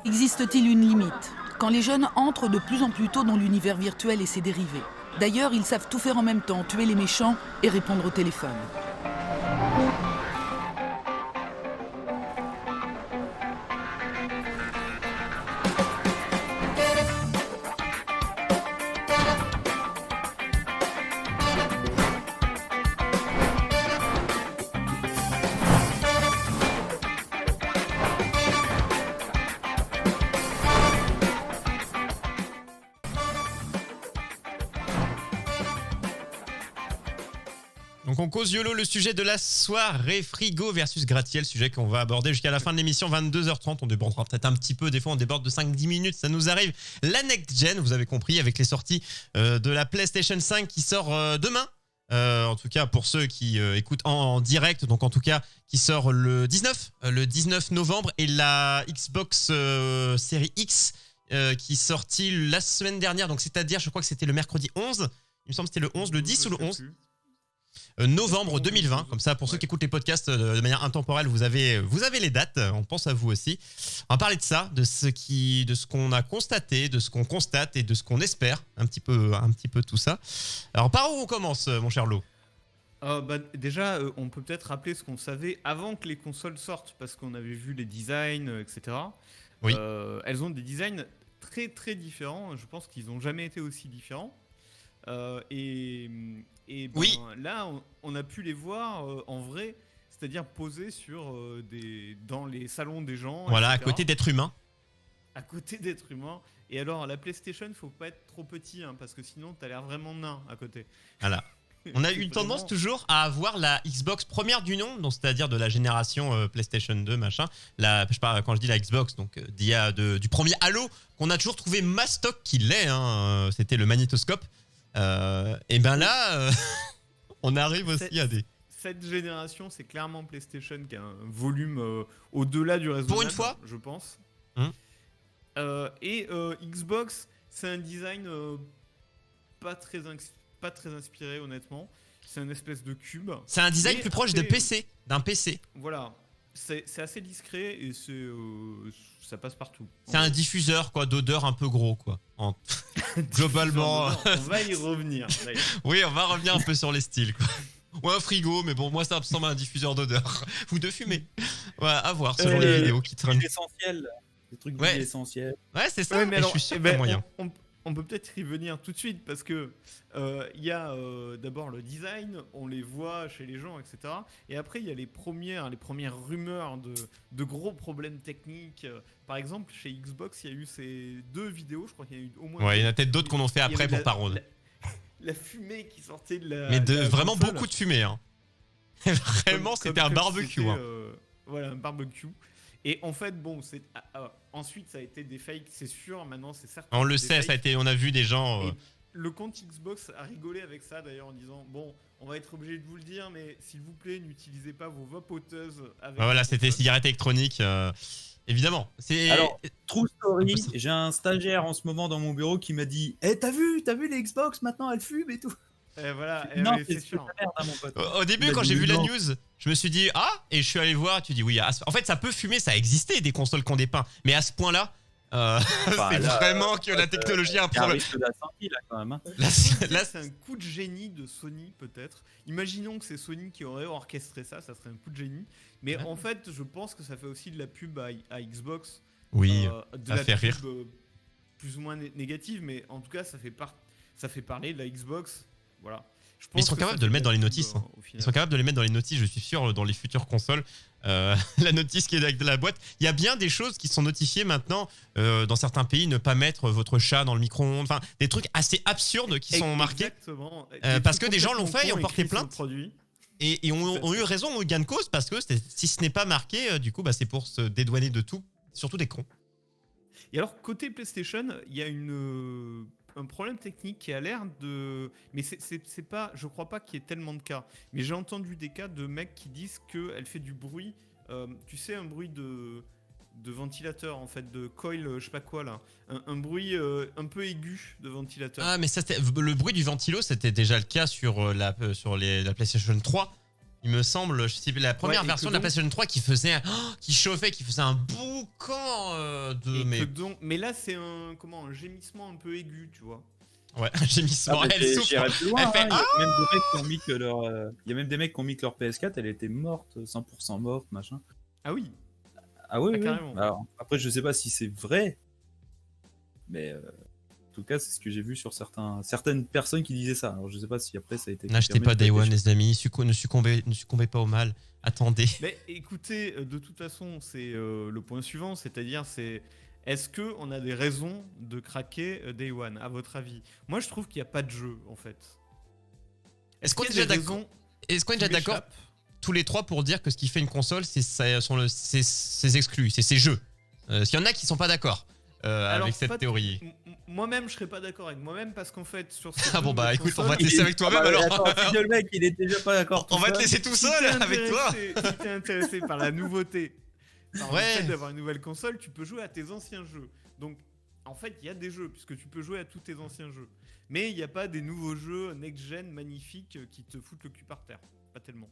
Existe-t-il une limite quand les jeunes entrent de plus en plus tôt dans l'univers virtuel et ses dérivés? D'ailleurs, ils savent tout faire en même temps, tuer les méchants et répondre au téléphone. Donc on cause YOLO, le sujet de la soirée, frigo versus gratte-ciel, sujet qu'on va aborder jusqu'à la fin de l'émission, 22h30. On débordera peut-être un petit peu, des fois on déborde de 5-10 minutes, ça nous arrive. La Next Gen, vous avez compris, avec les sorties de la PlayStation 5 qui sort demain. En tout cas pour ceux qui écoutent en direct, donc en tout cas qui sort le 19 novembre, et la Xbox Series X qui est sortie la semaine dernière, donc c'est-à-dire je crois que c'était le mercredi 11, il me semble que c'était le 11, le 10 ou le 11 novembre 2020, comme ça pour ceux qui écoutent les podcasts de manière intemporelle, vous avez les dates, on pense à vous aussi. On va parler de ça, de ce qu'on a constaté, de ce qu'on constate et de ce qu'on espère, un petit peu tout ça. Alors par où on commence, mon cher Lo? Déjà, on peut peut-être rappeler ce qu'on savait avant que les consoles sortent, parce qu'on avait vu les designs, etc. Oui. Elles ont des designs très très différents, je pense qu'ils n'ont jamais été aussi différents. Oui. Là, on a pu les voir en vrai, c'est-à-dire posés dans les salons des gens. Voilà, etc. à côté d'êtres humains. À côté d'êtres humains. Et alors, la PlayStation, faut pas être trop petit, parce que sinon, t'as l'air vraiment nain à côté. Voilà. On a eu une tendance toujours à avoir la Xbox première du nom, donc c'est-à-dire de la génération PlayStation 2, machin. Je parle, quand je dis la Xbox, donc du premier Halo, qu'on a toujours trouvé mastoc qu'il l'est. C'était le magnétoscope. Et ben là, on arrive aussi à des... Cette génération, c'est clairement PlayStation qui a un volume au-delà du raisonnable, pour une fois, je pense. Et Xbox, c'est un design pas très inspiré, honnêtement. C'est une espèce de cube. C'est un design plus proche d'un PC. Voilà, c'est assez discret et ça passe partout. C'est un diffuseur quoi, d'odeur un peu gros quoi. Globalement. On va y revenir. Oui, on va revenir un peu sur les styles quoi. Ou un frigo, mais bon, moi ça ressemble à un diffuseur d'odeur. Ou de fumée. Ouais, à voir selon les vidéos qui traînent. Essentiel. Des trucs essentiels. Ouais, c'est ça. Ouais, mais alors, je suis sûr qu'il y a moyen. On peut peut-être y venir tout de suite parce que y a d'abord le design, on les voit chez les gens, etc. Et après, il y a les premières rumeurs de gros problèmes techniques. Par exemple, chez Xbox, il y a eu ces 2 vidéos, je crois qu'il y a eu au moins... Ouais, il y en a peut-être d'autres qu'on en fait après pour Parole. La fumée qui sortait de la... Mais vraiment console. beaucoup de fumée. Vraiment, c'était un barbecue. Voilà, un barbecue. Et en fait, bon, ensuite ça a été des fakes, c'est sûr. Maintenant, c'est certain. On le sait, on a vu des gens. Et le compte Xbox a rigolé avec ça d'ailleurs en disant bon, on va être obligé de vous le dire, mais s'il vous plaît, n'utilisez pas vos vapoteuses avec. Voilà, c'était cigarette électronique. Évidemment. Alors, true story, j'ai un stagiaire en ce moment dans mon bureau qui m'a dit t'as vu les Xbox maintenant elles fument et tout. Et voilà, non, c'est sûr. Merde, mon pote. Au début, quand j'ai vu la news, je me suis dit et je suis allé voir. Tu dis oui. En fait, ça peut fumer, ça existait des consoles qu'on dépeint, mais à ce point-là, c'est vraiment que la technologie a un problème. Il y a un risque d'incendie là quand même. Là, c'est un coup de génie de Sony peut-être. Imaginons que c'est Sony qui aurait orchestré ça serait un coup de génie. Mais en fait, je pense que ça fait aussi de la pub à Xbox. Oui, de ça la fait pub, rire. Plus ou moins négative, mais en tout cas, ça fait parler de la Xbox. Voilà. Mais ils sont capables de le mettre dans les notices. Ils sont capables de les mettre dans les notices, je suis sûr, dans les futures consoles. La notice qui est avec de la boîte. Il y a bien des choses qui sont notifiées maintenant. Dans certains pays, ne pas mettre votre chat dans le micro-ondes. Enfin, des trucs assez absurdes qui sont marqués. Exactement. Parce que des gens l'ont fait et ont porté plainte. Et ont eu raison, ont eu gain de cause, parce que si ce n'est pas marqué, du coup, c'est pour se dédouaner de tout, surtout des cons. Et alors, côté PlayStation, il y a un problème technique qui a l'air de... Mais c'est pas... Je crois pas qu'il y ait tellement de cas. Mais j'ai entendu des cas de mecs qui disent qu'elle fait du bruit. Tu sais, un bruit de ventilateur, en fait, de coil, je sais pas quoi, là. Un bruit un peu aigu de ventilateur. Ah, mais ça, le bruit du ventilo, c'était déjà le cas sur la PlayStation 3. Il me semble, je sais, la première et version que de la donc- PlayStation 3 qui faisait, qui chauffait, qui faisait un boucan de. Mais là, c'est un gémissement un peu aigu, tu vois. Ouais, j'ai mis ce Ah, mais elle souffre. j'irais plus loin. Elle fait, Hein. Il y a même des mecs qui ont mis que leur, il y a même des mecs qui ont mis que leur PS4, elle était morte, 100% morte, machin. Ah oui. Ah oui, Ah, oui. carrément. Alors, après, je sais pas si c'est vrai, mais en tout cas, c'est ce que j'ai vu sur certaines personnes qui disaient ça. Alors, je sais pas si après ça a été. N'achetez confirmé, pas Day peut-être One, des les amis. Ne succombez pas au mal. Attendez. Mais écoutez, de toute façon, c'est le point suivant, c'est-à-dire est-ce que on a des raisons de craquer Day One, à votre avis? Moi, je trouve qu'il n'y a pas de jeu, en fait. Est-ce qu'on est qu'il y a déjà des d'accord raisons Est-ce qu'on est qui déjà d'accord m'échappent tous les trois pour dire que ce qui fait une console, c'est ses exclus, c'est ses jeux. Parce qu'il y en a qui sont pas d'accord Alors, avec cette pas- théorie. Moi-même, je serais pas d'accord avec moi-même parce qu'en fait, sur ces Ah bon, deux bah écoute, on va te consoles, laisser avec toi-même Ah, alors. attends, si le mec, il était déjà pas d'accord. On va te tout laisser tout si seul t'es avec toi. Si t'es intéressé par la nouveauté, par Ouais. le fait d'avoir une nouvelle console, tu peux jouer à tes anciens jeux. Donc, en fait, il y a des jeux, puisque tu peux jouer à tous tes anciens jeux. Mais il n'y a pas des nouveaux jeux next-gen magnifiques qui te foutent le cul par terre. Pas tellement.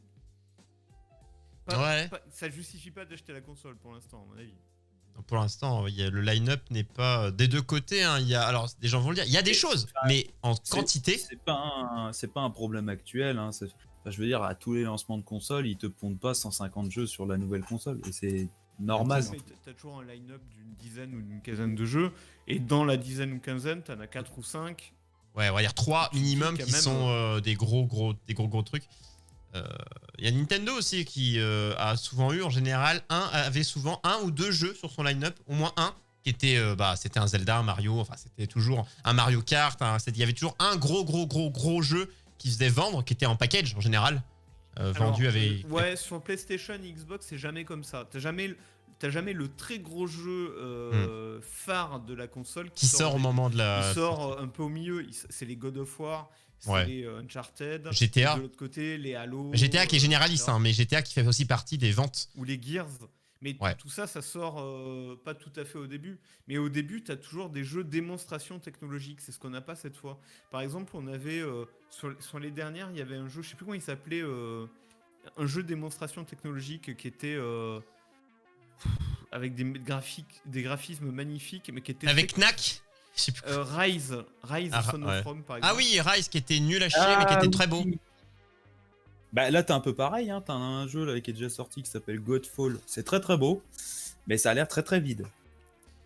Ouais. Ça justifie pas d'acheter la console pour l'instant, à mon avis. Pour l'instant, le line-up n'est pas des deux côtés. Hein. Alors, des gens vont le dire. Il y a des choses, mais en quantité. C'est pas un problème actuel. Hein. Je veux dire, à tous les lancements de consoles, ils te pondent pas 150 jeux sur la nouvelle console. Et c'est normal. T'as toujours un line-up d'une dizaine ou d'une quinzaine de jeux. Et dans la dizaine ou quinzaine, t'en as 4 ou 5. Ouais, on va dire 3 minimum quand qui même, sont des gros trucs. Il y a Nintendo aussi qui a souvent eu, en général, avait souvent un ou deux jeux sur son line-up, au moins un, qui était, c'était un Zelda, un Mario, enfin c'était toujours un Mario Kart, il y avait toujours un gros jeu qui se faisait vendre, qui était en package en général, vendu avec... Ouais, sur PlayStation et Xbox, c'est jamais comme ça. T'as jamais le très gros jeu phare de la console qui sort au moment de la... Il sort un peu au milieu. C'est les God of War, c'est les Uncharted. GTA. De l'autre côté, les Halo. GTA qui est généraliste, mais GTA qui fait aussi partie des ventes. Ou les Gears. Mais ouais. tout ça, ça sort pas tout à fait au début. Mais au début, tu as toujours des jeux démonstration technologique. C'est ce qu'on n'a pas cette fois. Par exemple, on avait, sur les dernières, il y avait un jeu, je sais plus comment il s'appelait, un jeu démonstration technologique qui était... avec des graphismes magnifiques, mais qui était... Avec Knack Rise Son of Rome, par exemple. Ah oui, Rise qui était nul à chier, mais qui était très beau. Bah là, t'es un peu pareil, hein. T'as un jeu là, qui est déjà sorti qui s'appelle Godfall. C'est très beau, mais ça a l'air très vide.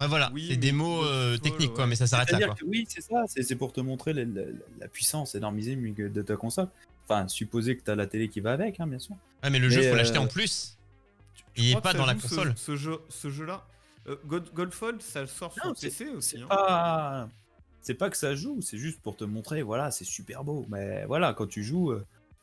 Ouais, voilà, c'est des mots techniques, quoi, mais ça s'arrête là. Quoi. Oui, c'est ça, c'est pour te montrer la puissance énormissime de ta console. Enfin, supposer que t'as la télé qui va avec, hein, bien sûr. Ouais, mais le jeu, faut l'acheter en plus. Il est pas dans la console. Ce jeu-là. Godfall, ça sort sur PC aussi. C'est pas que ça joue, c'est juste pour te montrer, voilà, c'est super beau. Mais voilà, quand tu joues,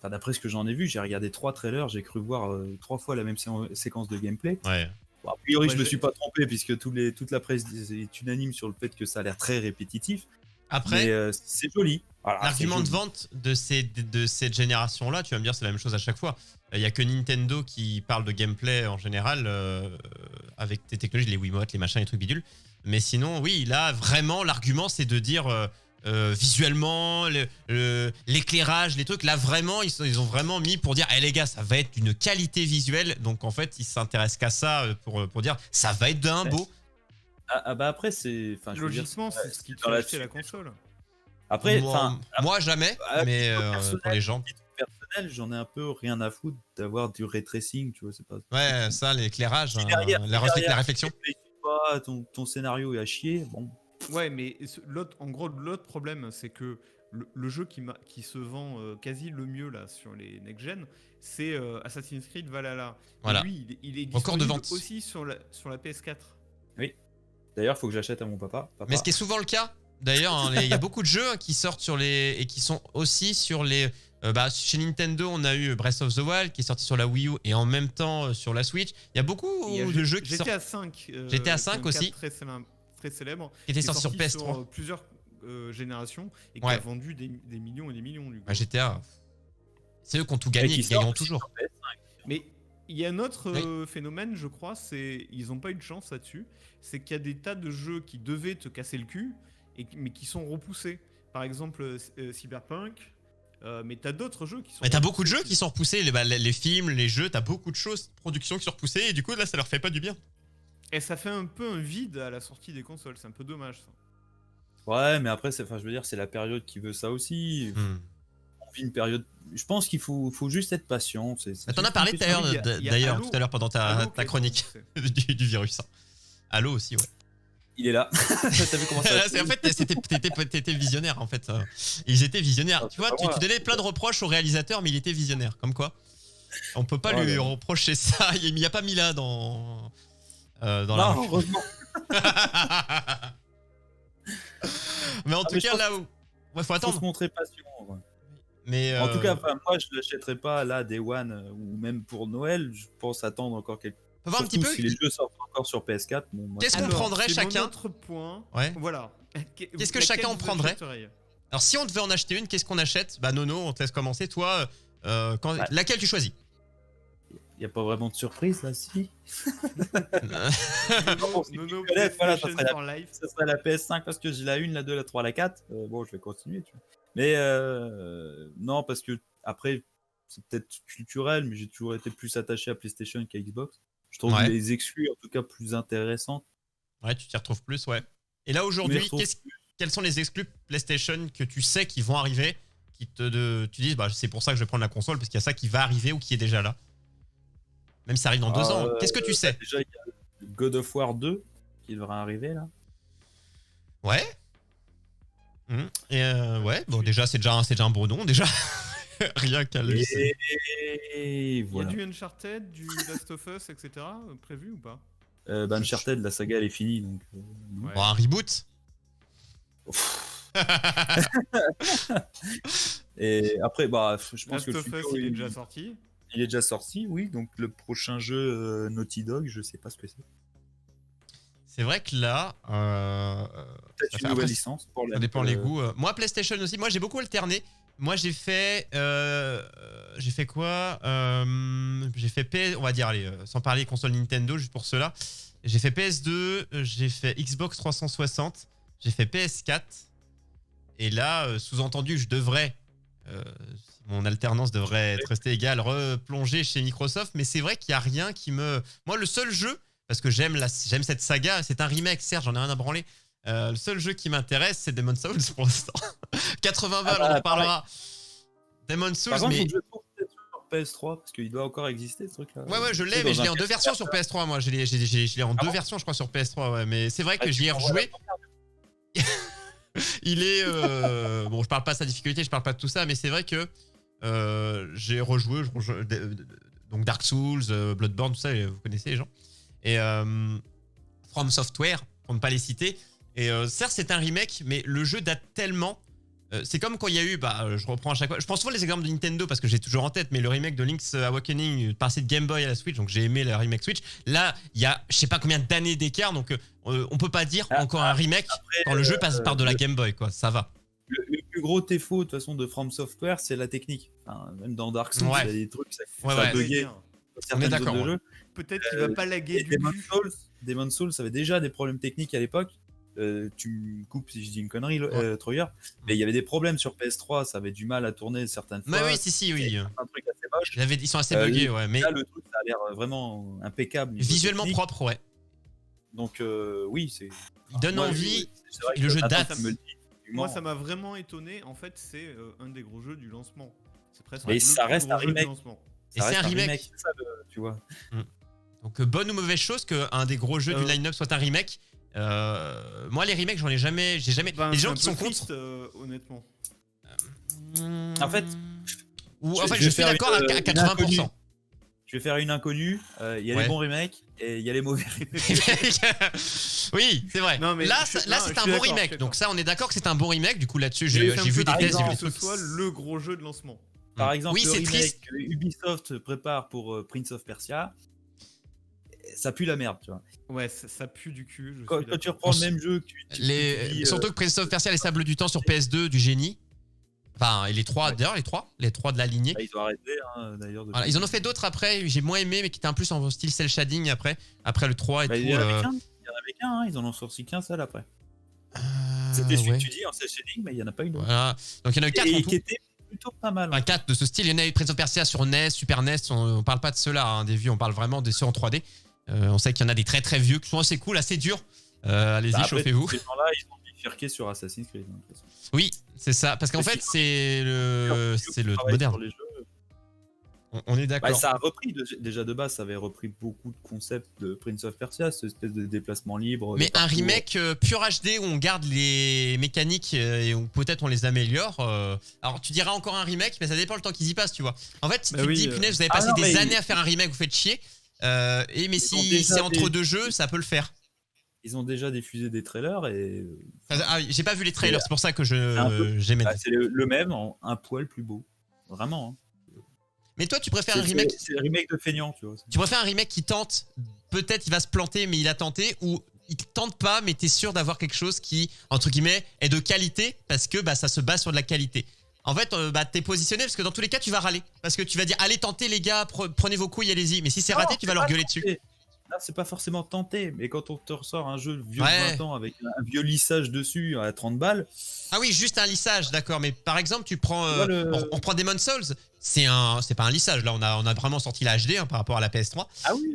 d'après ce que j'en ai vu, j'ai regardé 3 trailers, j'ai cru voir 3 fois la même séquence de gameplay. Ouais. Bon, a priori, je me suis pas trompé, puisque toute la presse est unanime sur le fait que ça a l'air très répétitif. Après, c'est joli. L'argument de vente de cette génération-là, tu vas me dire, c'est la même chose à chaque fois. Il n'y a que Nintendo qui parle de gameplay en général, avec des technologies, les Wiimotes, les machins, les trucs bidules. Mais sinon, oui, là, vraiment, l'argument, c'est de dire visuellement, l'éclairage, les trucs. Là, vraiment, ils ont vraiment mis pour dire, les gars, ça va être d'une qualité visuelle. Donc, en fait, ils s'intéressent qu'à ça pour dire, ça va être d'un beau. Bah après, c'est... Logiquement, c'est ce qui te fait acheter la console. Après, moi jamais, mais pour les gens. Personnel, j'en ai un peu rien à foutre d'avoir du ray tracing, tu vois, c'est pas. Ouais, ça, l'éclairage, la réflexion. Pas, ton scénario est à chier, bon. Ouais, mais l'autre problème, c'est que le jeu qui se vend quasi le mieux là sur les next-gen, c'est Assassin's Creed Valhalla. Voilà. Et lui, il est encore de disponible vente aussi sur la PS4. Oui. D'ailleurs, faut que j'achète à mon papa. Mais ce qui est souvent le cas. D'ailleurs, il y a beaucoup de jeux qui sortent sur les et qui sont aussi sur les. Chez Nintendo, on a eu Breath of the Wild qui est sorti sur la Wii U et en même temps sur la Switch. Il y a beaucoup de jeux qui sortent. GTA 5. GTA 5 aussi. Très célèbre. Qui était sorti sur PS3. Sur plusieurs générations et qui a vendu des millions et des millions. Du coup. GTA. C'est eux qui ont tout gagné, ils gagneront toujours. Mais il y a un autre phénomène, je crois, ils n'ont pas eu de chance là-dessus. C'est qu'il y a des tas de jeux qui devaient te casser le cul, mais qui sont repoussés. Par exemple, Cyberpunk. Mais t'as d'autres jeux qui sont. Mais t'as beaucoup de jeux repoussés. qui sont repoussés, les films, les jeux, t'as beaucoup de choses, productions qui sont repoussées, et du coup là ça leur fait pas du bien. Et ça fait un peu un vide à la sortie des consoles, c'est un peu dommage ça. Ouais, mais après, je veux dire, c'est la période qui veut ça aussi. On vit une période. Je pense qu'il faut juste être patient. Mais t'en as parlé il y a d'ailleurs Halo. tout à l'heure pendant Halo qui ta est chronique du virus. Hein. Halo aussi, ouais. Il est là. T'as vu comment ça En fait, t'étais visionnaire en fait. Ils étaient visionnaires. Ah, Tu vois, c'est pas moi. tu donnais plein de reproches au réalisateur, mais il était visionnaire. Comme quoi, on peut pas Ouais, lui ouais. reprocher ça. Il n'y a pas Mila dans la. Non, heureusement. Mais en tout mais je cas, pense là où. Ouais, faut Faut attendre. se montrer patient. Ouais. Mais En tout cas, moi, je l'achèterai pas là, Day One, ou même pour Noël. Je pense attendre encore quelques. on peut voir un petit Surtout peu. si les jeux sortent encore sur PS4. Bon, moi, Qu'est-ce ça- qu'on prendrait c'est chacun mon autre point. Ouais. Voilà. Qu'est-ce que Laquelle chacun en vous prendrait achèteriez? Alors, si on devait en acheter une, qu'est-ce qu'on achète? Bah, Nono, on te laisse commencer. Toi, Ouais. laquelle tu choisis? Il n'y a pas vraiment de surprise là, si. Nono, Voilà, ça PlayStation serait la- for life. Ça serait la PS5 parce que j'ai la 1, la 2, la 3, la 4. Bon, je vais continuer, tu vois. Mais non, parce que après, c'est peut-être culturel, mais j'ai toujours été plus attaché à PlayStation qu'à Xbox. Je trouve Ouais. les exclus en tout cas plus intéressantes. Ouais, tu t'y retrouves plus, ouais. Et là, Je m'y aujourd'hui, retrouve quels sont les exclus PlayStation que tu sais qui vont arriver, tu dis, bah, c'est pour ça que je vais prendre la console, parce qu'il y a ça qui va arriver ou qui est déjà là. Même si ça arrive dans 2 ans. Qu'est-ce que tu sais? Déjà, il y a le God of War 2 qui devrait arriver là. Ouais. Et ouais, bon, déjà, c'est déjà un bon nom, déjà. Rien qu'à le lycée. Et Il y voilà. a du Uncharted, du Last of Us, etc. Prévu ou pas? Uncharted, la saga elle est finie donc. Non. Ouais. Bon, un reboot. Et après, bah, je pense Last que le of Us, studio, il est déjà sorti. il est déjà sorti, oui. Donc le prochain jeu Naughty Dog, je sais pas ce que c'est. C'est vrai que là, Peut-être ça une fait- nouvelle après, licence pour ça dépend les goûts. Moi, PlayStation aussi. Moi, j'ai beaucoup alterné. Moi, j'ai fait quoi? J'ai fait on va dire, allez, sans parler console Nintendo, juste pour cela. J'ai fait PS2, j'ai fait Xbox 360, j'ai fait PS4. Et là, sous-entendu, je devrais, mon alternance devrait être restée égale, replonger chez Microsoft. Mais c'est vrai qu'il n'y a rien qui me. Moi, le seul jeu, parce que j'aime cette saga, c'est un remake, certes, j'en ai rien à branler. Le seul jeu qui m'intéresse, c'est Demon's Souls pour l'instant. 80 balles, on en reparlera. Demon's Souls, Par contre, mais. faut que je le trouve peut-être sur PS3 parce qu'il doit encore exister ce truc-là. Ouais, je l'ai, C'est mais dans je l'ai un en 2 versions sur PS3. Moi, je l'ai en 2 bon versions, je crois, sur PS3. Ouais, mais c'est vrai que Ah, j'y ai tu m'envoies rejoué. Il est. Bon, je parle pas de sa difficulté, je parle pas de tout ça, mais c'est vrai que j'ai rejoué. Donc Dark Souls, Bloodborne, tout ça, vous connaissez les gens. Et From Software, pour ne pas les citer. Et certes, c'est un remake, mais le jeu date tellement. C'est comme quand il y a eu, je reprends à chaque fois. Je prends souvent les exemples de Nintendo parce que j'ai toujours en tête, mais le remake de Link's Awakening, passé de Game Boy à la Switch, donc j'ai aimé le remake Switch. Là, il y a je sais pas combien d'années d'écart, donc on peut pas dire encore un remake quand le jeu passe par de la Game Boy, quoi. Ça va. Le plus gros défaut de toute façon de From Software, c'est la technique. Enfin, même dans Dark Souls, Ouais. il y a des trucs, ça Ouais. buguait Bien. dans certaines d'accord, zones de ouais. jeu. Peut-être qu'il va pas laguer Et du Demon's cul. Souls, ça avait déjà des problèmes techniques à l'époque. Tu me coupes si je dis une connerie, Troyer. Mais il y avait des problèmes sur PS3, ça avait du mal à tourner certaines fois. Mais oui, si, oui. Un truc assez moche. Ils sont assez buggés, ouais. Mais Là, le truc, ça a l'air vraiment impeccable. niveau visuellement technique. propre, ouais. Donc, oui, c'est. Il donne Moi, envie. c'est vrai Et le que jeu attends, date. ça me le dit, Moi, effectivement. ça m'a vraiment étonné. En fait, c'est un des gros jeux du lancement. C'est presque Mais le ça plus reste gros un jeu du remake. lancement. Et Ça c'est reste un remake. c'est ça, tu vois. Donc, bonne ou mauvaise chose qu'un des gros jeux du line-up soit un remake. Moi, les remakes, j'ai jamais. Ben, les c'est gens un qui peu sont triste, contre. honnêtement. En fait, je vais suis faire d'accord à une 80%. Je vais faire une inconnue. Il y a Ouais. les bons remakes et il y a les mauvais remakes. oui, c'est vrai. Non, mais là, je suis c'est un d'accord, bon je suis remake. d'accord. Donc ça, on est d'accord que c'est un bon remake. Du coup, là-dessus, Mais j'ai c'est un vu peu des tests, triste j'ai vu que des ce trucs. soit le gros jeu de lancement. Par exemple, Oui, le c'est remake triste. que Ubisoft prépare pour Prince of Persia, ça pue la merde, tu vois. Ouais, ça pue du cul. Quand tu reprends le même jeu, que tu dis, Surtout que Prince of Persia, les Sables du Temps sur PS2 du génie. Enfin, et les trois, Ouais. d'ailleurs, les trois de la lignée. bah, ils ont arrêté, hein, d'ailleurs. Voilà, ils en ont fait d'autres après, j'ai moins aimé, mais qui étaient un plus en style cel shading après le 3 et Bah, tout. il y en avait qu'un. Il y en avait qu'un, hein, ils en ont sorti qu'un seul après. euh, C'était celui ouais. que tu dis en cel shading, mais il n'y en a pas eu d'autre. Voilà. Donc il y en a eu 4 en Et tout. qui était plutôt pas mal. Un 4 de ce style. Il y en a eu Prince of Persia sur NES, Super NES. On parle pas de ceux-là, hein, des vieux. On parle vraiment des ceux en 3D. On sait qu'il y en a des très très vieux qui sont assez cool, assez durs. Allez-y, Après, chauffez-vous. Ces gens-là, ils ont bifurqué sur Assassin's Creed. De toute façon. Oui, c'est ça. Parce qu'en fait, c'est le moderne. Sur les jeux. On est d'accord. Ça a repris, déjà de base, ça avait repris beaucoup de concepts de Prince of Persia, cette espèce de déplacement libre. Mais un remake pur HD où on garde les mécaniques et où peut-être on les améliore. Alors tu diras encore un remake, mais ça dépend le temps qu'ils y passent, tu vois. En fait, si tu te dis, punaise, vous avez passé des années à faire un remake, vous faites chier. Mais si c'est entre deux jeux, ça peut le faire. Ils ont déjà diffusé des trailers et. J'ai pas vu les trailers, c'est pour ça que j'aimais. C'est le même, en un poil plus beau. Vraiment. Hein. Mais toi, tu préfères un remake. C'est le remake de feignant, tu vois. Tu préfères un remake qui tente, peut-être il va se planter, mais il a tenté, ou il tente pas, mais t'es sûr d'avoir quelque chose qui, entre guillemets, est de qualité, parce que ça se base sur de la qualité. En fait, t'es positionné, parce que dans tous les cas, tu vas râler. Parce que tu vas dire, allez, tentez les gars, prenez vos couilles, allez-y. Mais si c'est raté, tu vas leur gueuler dessus. Là, c'est pas forcément tenté, mais quand on te ressort un jeu vieux de 20 ans avec un vieux lissage dessus à 30 balles. Ah oui, juste un lissage, d'accord. Mais par exemple, tu prends. On prend Demon's Souls, c'est pas un lissage. Là, on a vraiment sorti la HD par rapport à la PS3. Ah oui.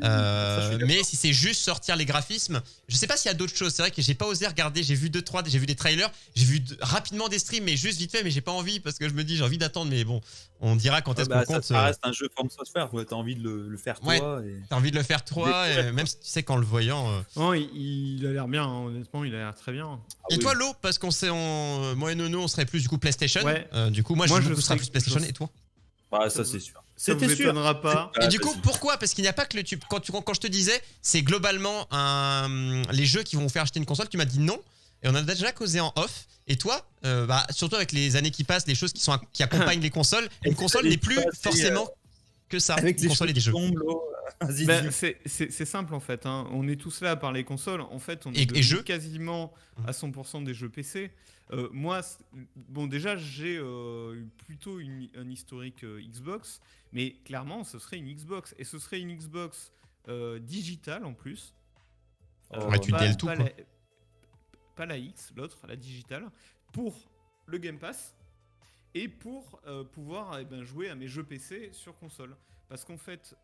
Mais si c'est juste sortir les graphismes, je sais pas s'il y a d'autres choses. C'est vrai que j'ai pas osé regarder. J'ai vu j'ai vu des trailers, j'ai vu rapidement des streams, mais juste vite fait. Mais j'ai pas envie parce que je me dis, j'ai envie d'attendre. Mais bon, on dira quand est-ce qu'on compte. Ça reste un jeu From Software. T'as envie de le faire toi. T'as envie de le faire toi, même si tu sais qu'en le voyant. Non, il a l'air bien. Hein, honnêtement, il a l'air très bien. Et toi, Lo, parce qu'on sait, moi et Nono, on serait plus du coup PlayStation. Ouais. Du coup, moi je serais plus PlayStation. Et toi? Ça c'est sûr. Ça vous étonnera pas. Et du coup, pourquoi? Parce qu'il n'y a pas que le tube. Quand je te disais, c'est globalement les jeux qui vont vous faire acheter une console, tu m'as dit non. Et on a déjà causé en off. Et toi, surtout avec les années qui passent, les choses qui accompagnent les consoles, une console n'est plus forcément que ça. Avec une console et des jeux. C'est simple en fait. Hein. On est tous là par les consoles. En fait, on est quasiment à 100% des jeux PC. Moi, déjà, j'ai plutôt un historique Xbox, mais clairement, ce serait une Xbox. Et ce serait une Xbox digitale en plus. Tu déles tout, quoi. Pas la X, l'autre, la digitale, pour le Game Pass et pour pouvoir jouer à mes jeux PC sur console. Parce qu'en fait,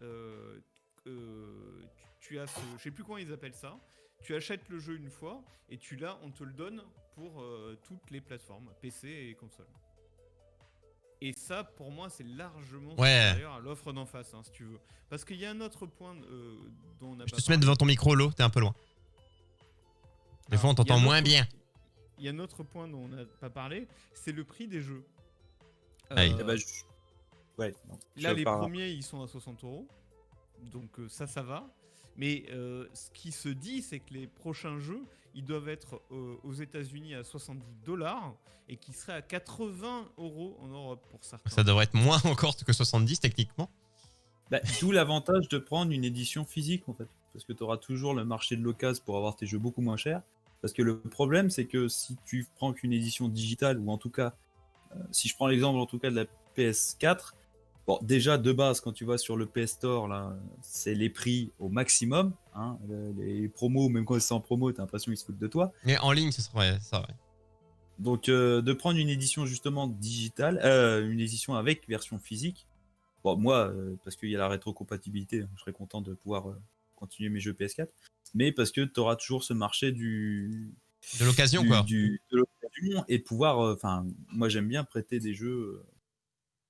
tu as je sais plus comment ils appellent ça. Tu achètes le jeu une fois et on te le donne pour toutes les plateformes, PC et console. Et ça, pour moi, c'est largement supérieur à l'offre d'en face, hein, si tu veux. Parce qu'il y a un autre point dont on a Je te mets devant ton micro, Lo, t'es un peu loin. Des fois, on t'entend moins bien. Il y a un autre point dont on n'a pas parlé, c'est le prix des jeux. Là, les premiers, ils sont à 60 €. Donc ça va. Mais ce qui se dit, c'est que les prochains jeux, ils doivent être aux États-Unis à 70 $ et qui seraient à 80 € en Europe pour certains. Ça devrait être moins encore que 70 techniquement. D'où l'avantage de prendre une édition physique en fait. Parce que tu auras toujours le marché de l'occasion pour avoir tes jeux beaucoup moins chers. Parce que le problème, c'est que si tu prends qu'une édition digitale, ou en tout cas, si je prends l'exemple en tout cas de la PS4, bon, déjà de base, quand tu vas sur le PS Store, là, c'est les prix au maximum. Hein, les promos, même quand c'est en promo, t'as l'impression qu'ils se foutent de toi. Mais en ligne, ce serait ça, ouais. Donc, de prendre une édition justement digitale, une édition avec version physique, bon, moi, parce qu'il y a la rétrocompatibilité, je serais content de pouvoir continuer mes jeux PS4, mais parce que tu auras toujours ce marché de l'occasion, quoi. De l'occasion et de pouvoir. Moi, j'aime bien prêter des jeux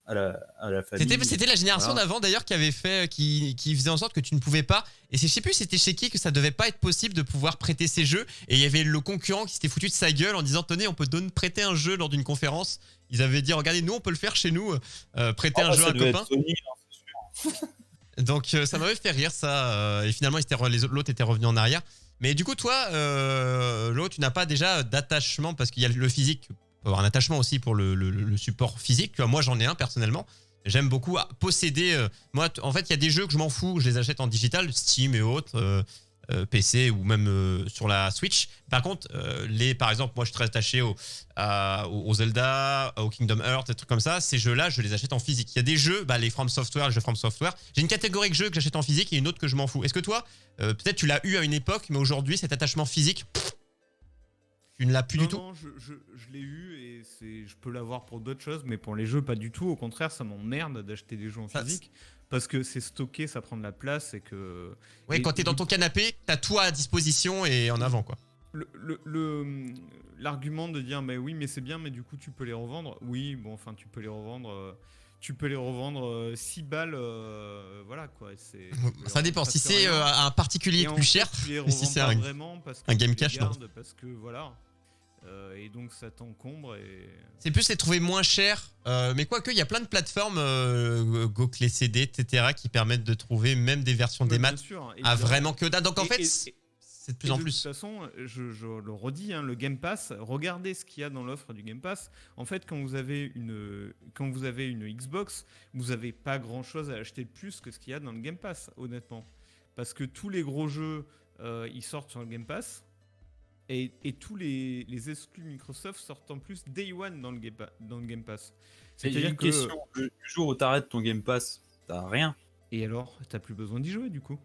à la famille. C'était la génération d'avant d'ailleurs qui faisait en sorte que tu ne pouvais pas. Et je sais plus c'était chez qui que ça devait pas être possible de pouvoir prêter ces jeux. Et il y avait le concurrent qui s'était foutu de sa gueule en disant tenez, on peut prêter un jeu lors d'une conférence. Ils avaient dit regardez, nous on peut le faire chez nous, prêter un jeu à un copain. Sony, c'est sûr. Donc ça m'avait fait rire ça. Et finalement l'autre était revenu en arrière. Mais du coup toi, l'autre tu n'as pas déjà d'attachement parce qu'il y a le physique. Avoir un attachement aussi pour le support physique. Tu vois, moi, j'en ai un personnellement. J'aime beaucoup posséder. Moi, en fait, il y a des jeux que je m'en fous. Je les achète en digital, Steam et autres, PC ou même sur la Switch. Par contre, par exemple, moi, je suis très attaché au Zelda, au Kingdom Hearts, des trucs comme ça. Ces jeux-là, je les achète en physique. Il y a des jeux, les From Software, les jeux From Software. J'ai une catégorie de jeux que j'achète en physique et une autre que je m'en fous. Est-ce que toi, peut-être tu l'as eu à une époque, mais aujourd'hui, cet attachement physique, Tu ne l'as plus du tout? Non, je l'ai eu et je peux l'avoir pour d'autres choses, mais pour les jeux, pas du tout. Au contraire, ça m'emmerde d'acheter des jeux en Ça, physique parce que c'est stocké, ça prend de la place et que. Ouais, Et quand t'es dans ton canapé, t'as tout à disposition et en avant, quoi. l'argument de dire, mais oui, mais c'est bien, mais du coup, tu peux les revendre. Oui, bon, enfin, tu peux les revendre. Tu peux les revendre 6 balles, voilà quoi. Ça dépend. Si c'est un particulier et en plus fait, cher, tu les mais si revends c'est pas un vraiment parce que un game tu les cash, non. gardes, parce que voilà. Et donc ça t'encombre et. C'est plus les trouver moins cher. Mais quoique, il y a plein de plateformes, Go-Clé CD, etc., qui permettent de trouver même des versions des Ouais, bien maths sûr, à évidemment. vraiment que dalle. Donc en Et- fait, et- c'est de plus Et en de plus. toute façon, je le redis, hein, le Game Pass, regardez ce qu'il y a dans l'offre du Game Pass. En fait, quand vous avez une Xbox, vous n'avez pas grand-chose à acheter de plus que ce qu'il y a dans le Game Pass, honnêtement. Parce que tous les gros jeux, ils sortent sur le Game Pass. Et tous les exclus Microsoft sortent en plus Day One dans le Game Pass. J'ai C'est-à-dire une que... question. Le jour où t'arrêtes ton Game Pass, t'as rien. Et alors, t'as plus besoin d'y jouer, du coup.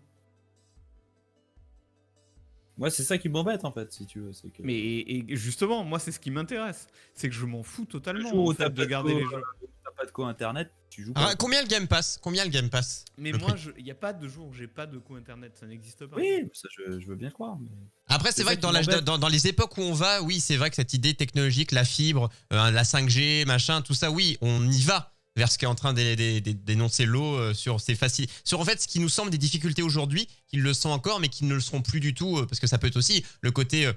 Moi, c'est ça qui m'embête en fait, si tu veux. C'est que Mais et justement, moi, c'est ce qui m'intéresse. C'est que je m'en fous le totalement, jour en où fait, t'as de pas garder de les co, jeux. t'as pas de co internet, tu joues pas. Ah, combien le Game Pass? Combien le Game Pass? Mais Le moi, prix. il n'y a pas de jour où j'ai pas de coup internet, ça n'existe pas. Oui, ça je veux bien croire. Mais... Après, c'est C'est vrai ça que qui dans, m'embête. dans les époques où on va, oui, c'est vrai que cette idée technologique, la fibre, la 5G, machin, tout ça, oui, on y va vers ce qu'est en train d'énoncer l'eau sur ces sur en fait ce qui nous semble des difficultés aujourd'hui, qu'ils le sont encore, mais qui ne le seront plus du tout, parce que ça peut être aussi le côté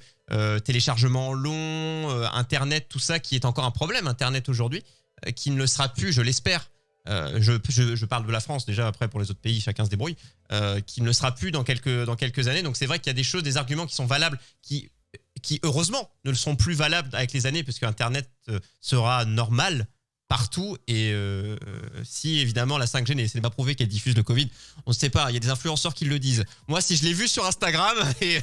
téléchargement long, Internet, tout ça, qui est encore un problème, Internet aujourd'hui, qui ne le sera plus, je l'espère. Je parle de la France déjà, après pour les autres pays, chacun se débrouille, qui ne le sera plus dans quelques années. Donc c'est vrai qu'il y a des choses, des arguments qui sont valables, qui heureusement ne le sont plus valables avec les années, puisque Internet sera normal partout. Et si évidemment la 5G n'est pas prouvé qu'elle diffuse le Covid, on ne sait pas, il y a des influenceurs qui le disent. Moi, si je l'ai vu sur Instagram, et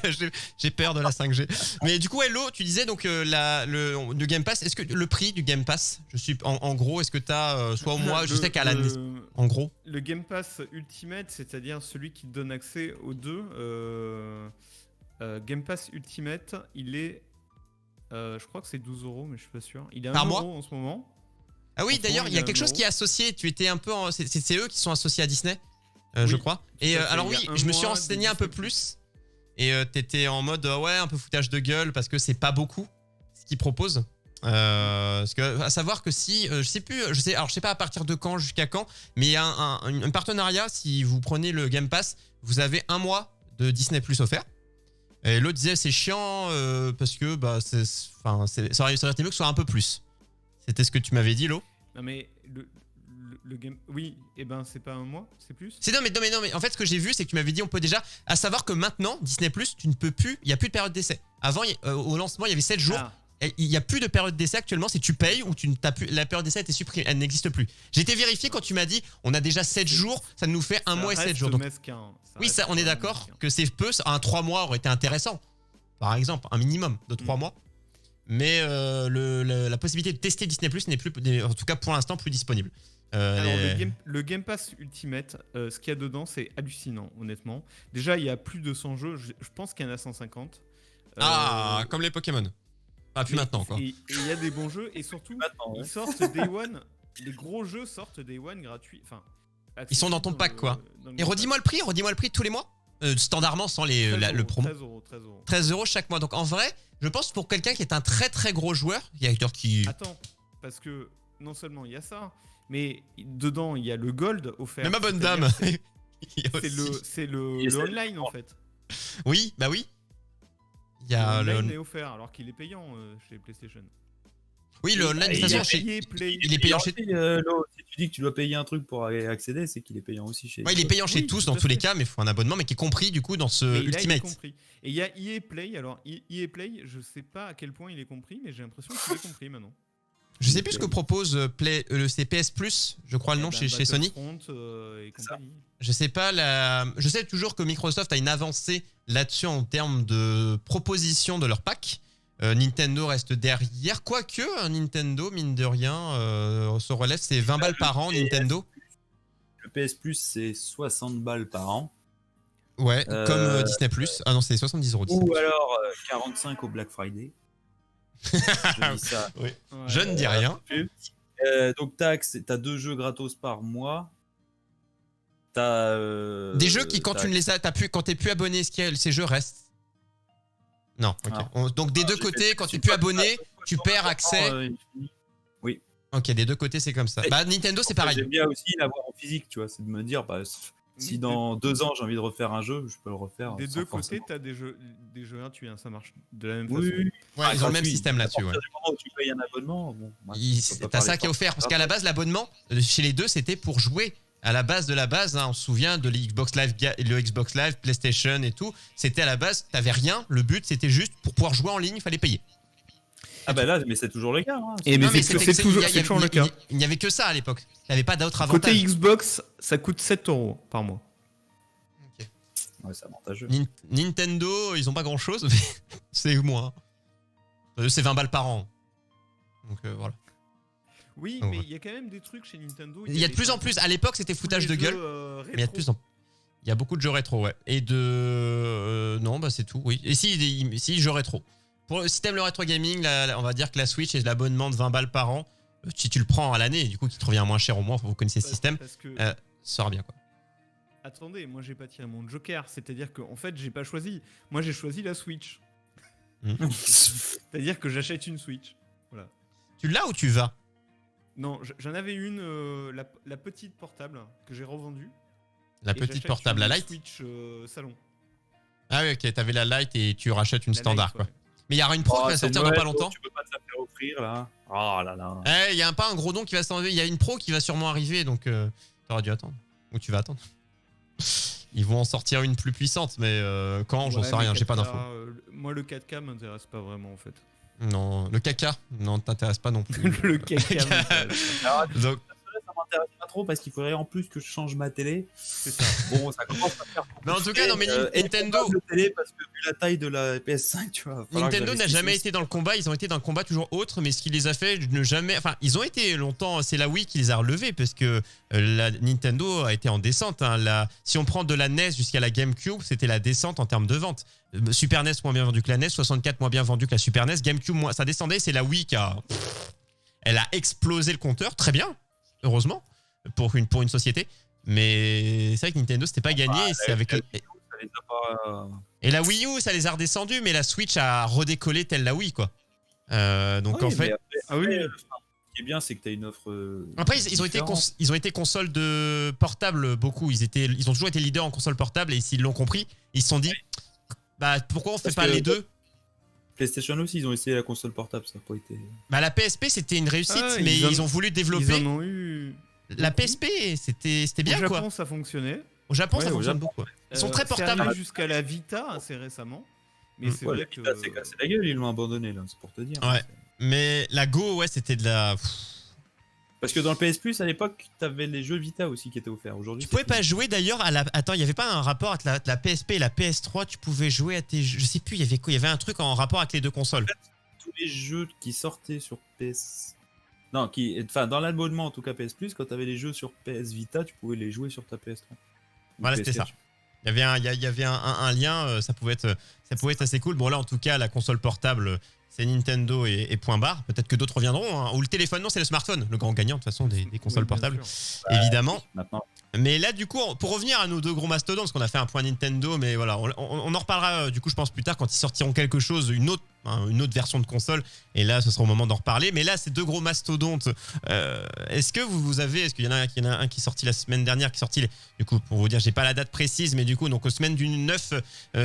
j'ai peur de la 5G. Mais du coup, Hello, tu disais donc le Game Pass, est-ce que le prix du Game Pass, je suis en gros, est-ce que tu as soit au mois, je sais qu'à la en gros. Le Game Pass Ultimate, c'est-à-dire celui qui te donne accès aux deux, Game Pass Ultimate, il est, je crois que c'est 12 €, mais je suis pas sûr. Il est à Par 1 mois euro en ce moment. Ah oui, En ce d'ailleurs, moment, il y a il quelque a un chose qui est associé. Tu étais un peu, c'est eux qui sont associés à Disney, je Oui, crois. tout Et à fait. alors Il y oui, a un je me suis mois de renseigné un peu Disney+. plus. Et t'étais en mode ouais, un peu foutage de gueule parce que c'est pas beaucoup ce qu'ils proposent. Parce que à savoir que si, je sais plus, alors je sais pas à partir de quand jusqu'à quand, mais il y a un partenariat. Si vous prenez le Game Pass, vous avez un mois de Disney Plus offert. Et l'autre disait c'est chiant parce que bah ça aurait été mieux que ce soit un peu plus. C'était ce que tu m'avais dit, Lo. Non mais le Game, oui, et ben c'est pas un mois, c'est plus. C'est non mais en fait ce que j'ai vu c'est que tu m'avais dit on peut déjà, à savoir que maintenant Disney Plus tu ne peux plus, il y a plus de période d'essai. Avant au lancement il y avait 7 jours. Ah. Et il y a plus de période d'essai actuellement, c'est tu payes ou tu ne t'as plus, la période d'essai a été supprimée, elle n'existe plus. J'ai été vérifié quand tu m'as dit on a déjà 7 jours, ça nous fait un Ça mois et 7 reste jours. Donc, mesquin, oui, reste ça on est vraiment d'accord mesquin. que c'est peu, un 3 mois aurait été intéressant. Par exemple, un minimum de 3 mois. Mais la possibilité de tester Disney Plus n'est plus, en tout cas pour l'instant, plus disponible. Alors, le Game Pass Ultimate, ce qu'il y a dedans, c'est hallucinant, honnêtement. Déjà, il y a plus de 100 jeux. Je pense qu'il y en a 150. Ah, comme les Pokémon. Pas plus mais- maintenant, quoi. Et il y a des bons jeux. Et surtout, Maintenant, ouais. ils sortent Day One. Les gros jeux sortent Day One gratuit. Enfin, Ils sont dans ton pack, quoi. Et redis-moi le prix tous les mois. Standardement, sans le promo. 13 euros, 13 euros. 13 € chaque mois. Donc en vrai, je pense pour quelqu'un qui est un très très gros joueur, il y a qui. Attends, parce que non seulement il y a ça, mais dedans, il y a le Gold offert. Mais ma bonne c'est-à-dire dame. c'est- Il y a C'est aussi- c'est Il le essaie de online en fait. Oui, bah oui. Il y a le le. online est offert alors qu'il est payant chez PlayStation. Oui, le online, de toute Il y a façon, chez- EA Play. il est payant chez. Si tu dis que tu dois payer un truc pour y accéder, c'est qu'il est payant aussi chez. Ouais, il est payant chez Oui, tous tout dans à tous les fait. cas, mais il faut un abonnement, mais qui est compris du coup dans ce Mais là, il est Ultimate. compris. Et il y a EA Play. Alors, EA Play, je sais pas à quel point il est compris, mais j'ai l'impression qu'il est compris maintenant. Je sais plus ce que propose c'est PS Plus, je crois le nom Eh ben, chez Sony. Battlefront, et C'est ça. compagnie. Je sais pas je sais toujours que Microsoft a une avancée là-dessus en termes de proposition de leur pack. Nintendo reste derrière, quoique Nintendo mine de rien se relève, c'est 20 balles par an Nintendo. Le PS Plus, c'est 60 balles par an. Ouais, comme Disney Plus. Ah non, c'est 70 € Disney+. Ou alors 45 au Black Friday. Je dis ça. Oui. Ouais. Je ne dis rien. Donc t'as 2 jeux gratos par mois. T'as Des jeux qui, quand tu ne les as, quand t'es plus abonné, est-ce que ces jeux restent? Non, ok. Donc des deux côtés, quand tu es plus abonné, tu perds accès. Ok, des deux côtés, c'est comme ça. Bah, Nintendo, c'est pareil. J'aime bien aussi l'avoir en physique, tu vois. C'est de me dire, bah, si dans 2 ans j'ai envie de refaire un jeu, je peux le refaire. Des sans deux forcément. côtés, t'as des jeux gratuits, hein, ça marche de la même Oui, façon. oui. Ouais, ils ont le même système là-dessus. Ouais. Du moment où tu payes un abonnement, bon, T'as ça qui est offert. Parce qu'à la base, l'abonnement, chez les deux, c'était pour jouer. À la base de la base, hein, on se souvient de l'Xbox Live, PlayStation et tout. C'était à la base, t'avais rien. Le but, c'était juste pour pouvoir jouer en ligne, il fallait payer. Ah bah là, mais c'est toujours le cas. Hein. Et mais Non, mais c'est c'était- toujours il y le cas. Il n'y avait que ça à l'époque. Il n'y avait pas d'autre avantage. Côté Xbox, ça coûte 7 € par mois. Ok. Ouais, c'est avantageux. Nintendo, ils ont pas grand chose, mais c'est moins. C'est 20 balles par an. Donc voilà. Oui, Oh, mais ouais. il y a quand même des trucs chez Nintendo. Il y a de plus en plus. À l'époque, c'était foutage de gueule. Mais il y a de plus en Il y a beaucoup de jeux rétro, ouais. Et de. Non, bah c'est tout, oui. Et si jeux rétro. Si t'aimes le rétro gaming, on va dire que la Switch est l'abonnement de 20 balles par an. Si tu le prends à l'année, du coup, qui te revient moins cher au moins, vous connaissez ce système, Parce que, ça sera bien, quoi. attendez, moi j'ai pas tiré mon Joker. C'est-à-dire qu'en fait, j'ai pas choisi. Moi j'ai choisi la Switch. C'est-à-dire que j'achète une Switch. Voilà. Tu l'as ou tu vas? Non, j'en avais une, la petite portable que j'ai revendue. La Et petite j'achète portable, une la Lite? Switch salon. Ah oui, ok, t'avais la Lite et tu rachètes une La standard, Lite, quoi. ouais. Mais il y aura une pro qui va sortir dans pas longtemps. Tu peux pas te la faire offrir là. Oh là là. Il y a pas un gros don qui va s'enlever. Il y a une pro qui va sûrement arriver, donc t'aurais dû attendre. Ou tu vas attendre. Ils vont en sortir une plus puissante, mais quand, j'en sais Ouais, rien, mais j'ai pas 4K, d'infos. Moi le 4K m'intéresse pas vraiment en fait. Non, le caca, non, t'intéresse pas non plus. Le 4K m'intéresse. Alors, Donc, ça m'intéresse pas trop parce qu'il faudrait en plus que je change ma télé. C'est ça. Bon, ça commence à faire. mais en tout cas, non, mais Nintendo, de télé parce que vu la taille de la PS5, tu vois. Nintendo n'a jamais été dans le combat. Ils ont été dans le combat toujours autre, mais ce qui les a fait ne jamais. Enfin, ils ont été longtemps. C'est la Wii qui les a relevés parce que la Nintendo a été en descente. Hein. Si on prend de la NES jusqu'à la GameCube, c'était la descente en termes de vente. Super NES moins bien vendu que la NES, 64 moins bien vendu que la Super NES, GameCube moins. Ça descendait. C'est la Wii qui a. Elle a explosé le compteur, très bien, heureusement pour une société. Mais c'est vrai que Nintendo c'était pas gagné. Et c'est avec. Et la Wii U, ça les a redescendus, mais la Switch a redécollé telle la Wii, quoi. Donc en fait. Ah oui. Ce qui est bien, c'est que tu as une offre. Après, ils ont été consoles de portable beaucoup. Ils ont toujours été leaders en console portable et s'ils l'ont compris, ils se sont dit bah pourquoi on fait pas les deux? PlayStation aussi, ils ont essayé la console portable, ça n'a pas été. Bah la PSP c'était une réussite, mais ils ont voulu développer. Ils en ont eu. La PSP, c'était bien, Au quoi. Japon, ça fonctionnait. Au Japon, Ouais, ça au fonctionne Japon. beaucoup. Ils sont très C'est portables. arrivé jusqu'à la Vita assez récemment. Mais c'est Ouais, vrai la que. Vita s'est cassé la gueule, ils l'ont abandonné là, c'est pour te dire. Ouais. Mais la Go, ouais, c'était de la. Parce que dans le PS Plus à l'époque, t'avais les jeux Vita aussi qui étaient offerts. Aujourd'hui, Tu pouvais pas jouer d'ailleurs à la. Attends, il y avait pas un rapport avec la PSP et la PS3. Tu pouvais jouer à tes jeux. Je sais plus, il y avait quoi? Il y avait un truc en rapport avec les deux consoles. En fait, tous les jeux qui sortaient sur PS. Non, enfin, dans l'abonnement en tout cas PS Plus, quand t'avais les jeux sur PS Vita, tu pouvais les jouer sur ta PS3. Ou Voilà, c'était ça. PS4. Il y avait un lien, ça pouvait être assez cool. Bon, là, en tout cas, la console portable, c'est Nintendo et point barre. Peut-être que d'autres reviendront. Hein. Ou le téléphone, non, c'est le smartphone, le grand gagnant, de toute façon, des consoles Oui, bien portables, sûr. évidemment. Maintenant. Mais là, du coup, pour revenir à nos deux gros mastodontes, parce qu'on a fait un point Nintendo, mais voilà, on en reparlera, du coup, je pense, plus tard, quand ils sortiront quelque chose, une autre version de console. Et là, ce sera au moment d'en reparler. Mais là, ces deux gros mastodontes, est-ce que vous avez, est-ce qu'il y en a un qui est sorti la semaine dernière, qui est sorti, du coup, pour vous dire, j'ai pas la date précise, mais du coup, donc, semaine du 9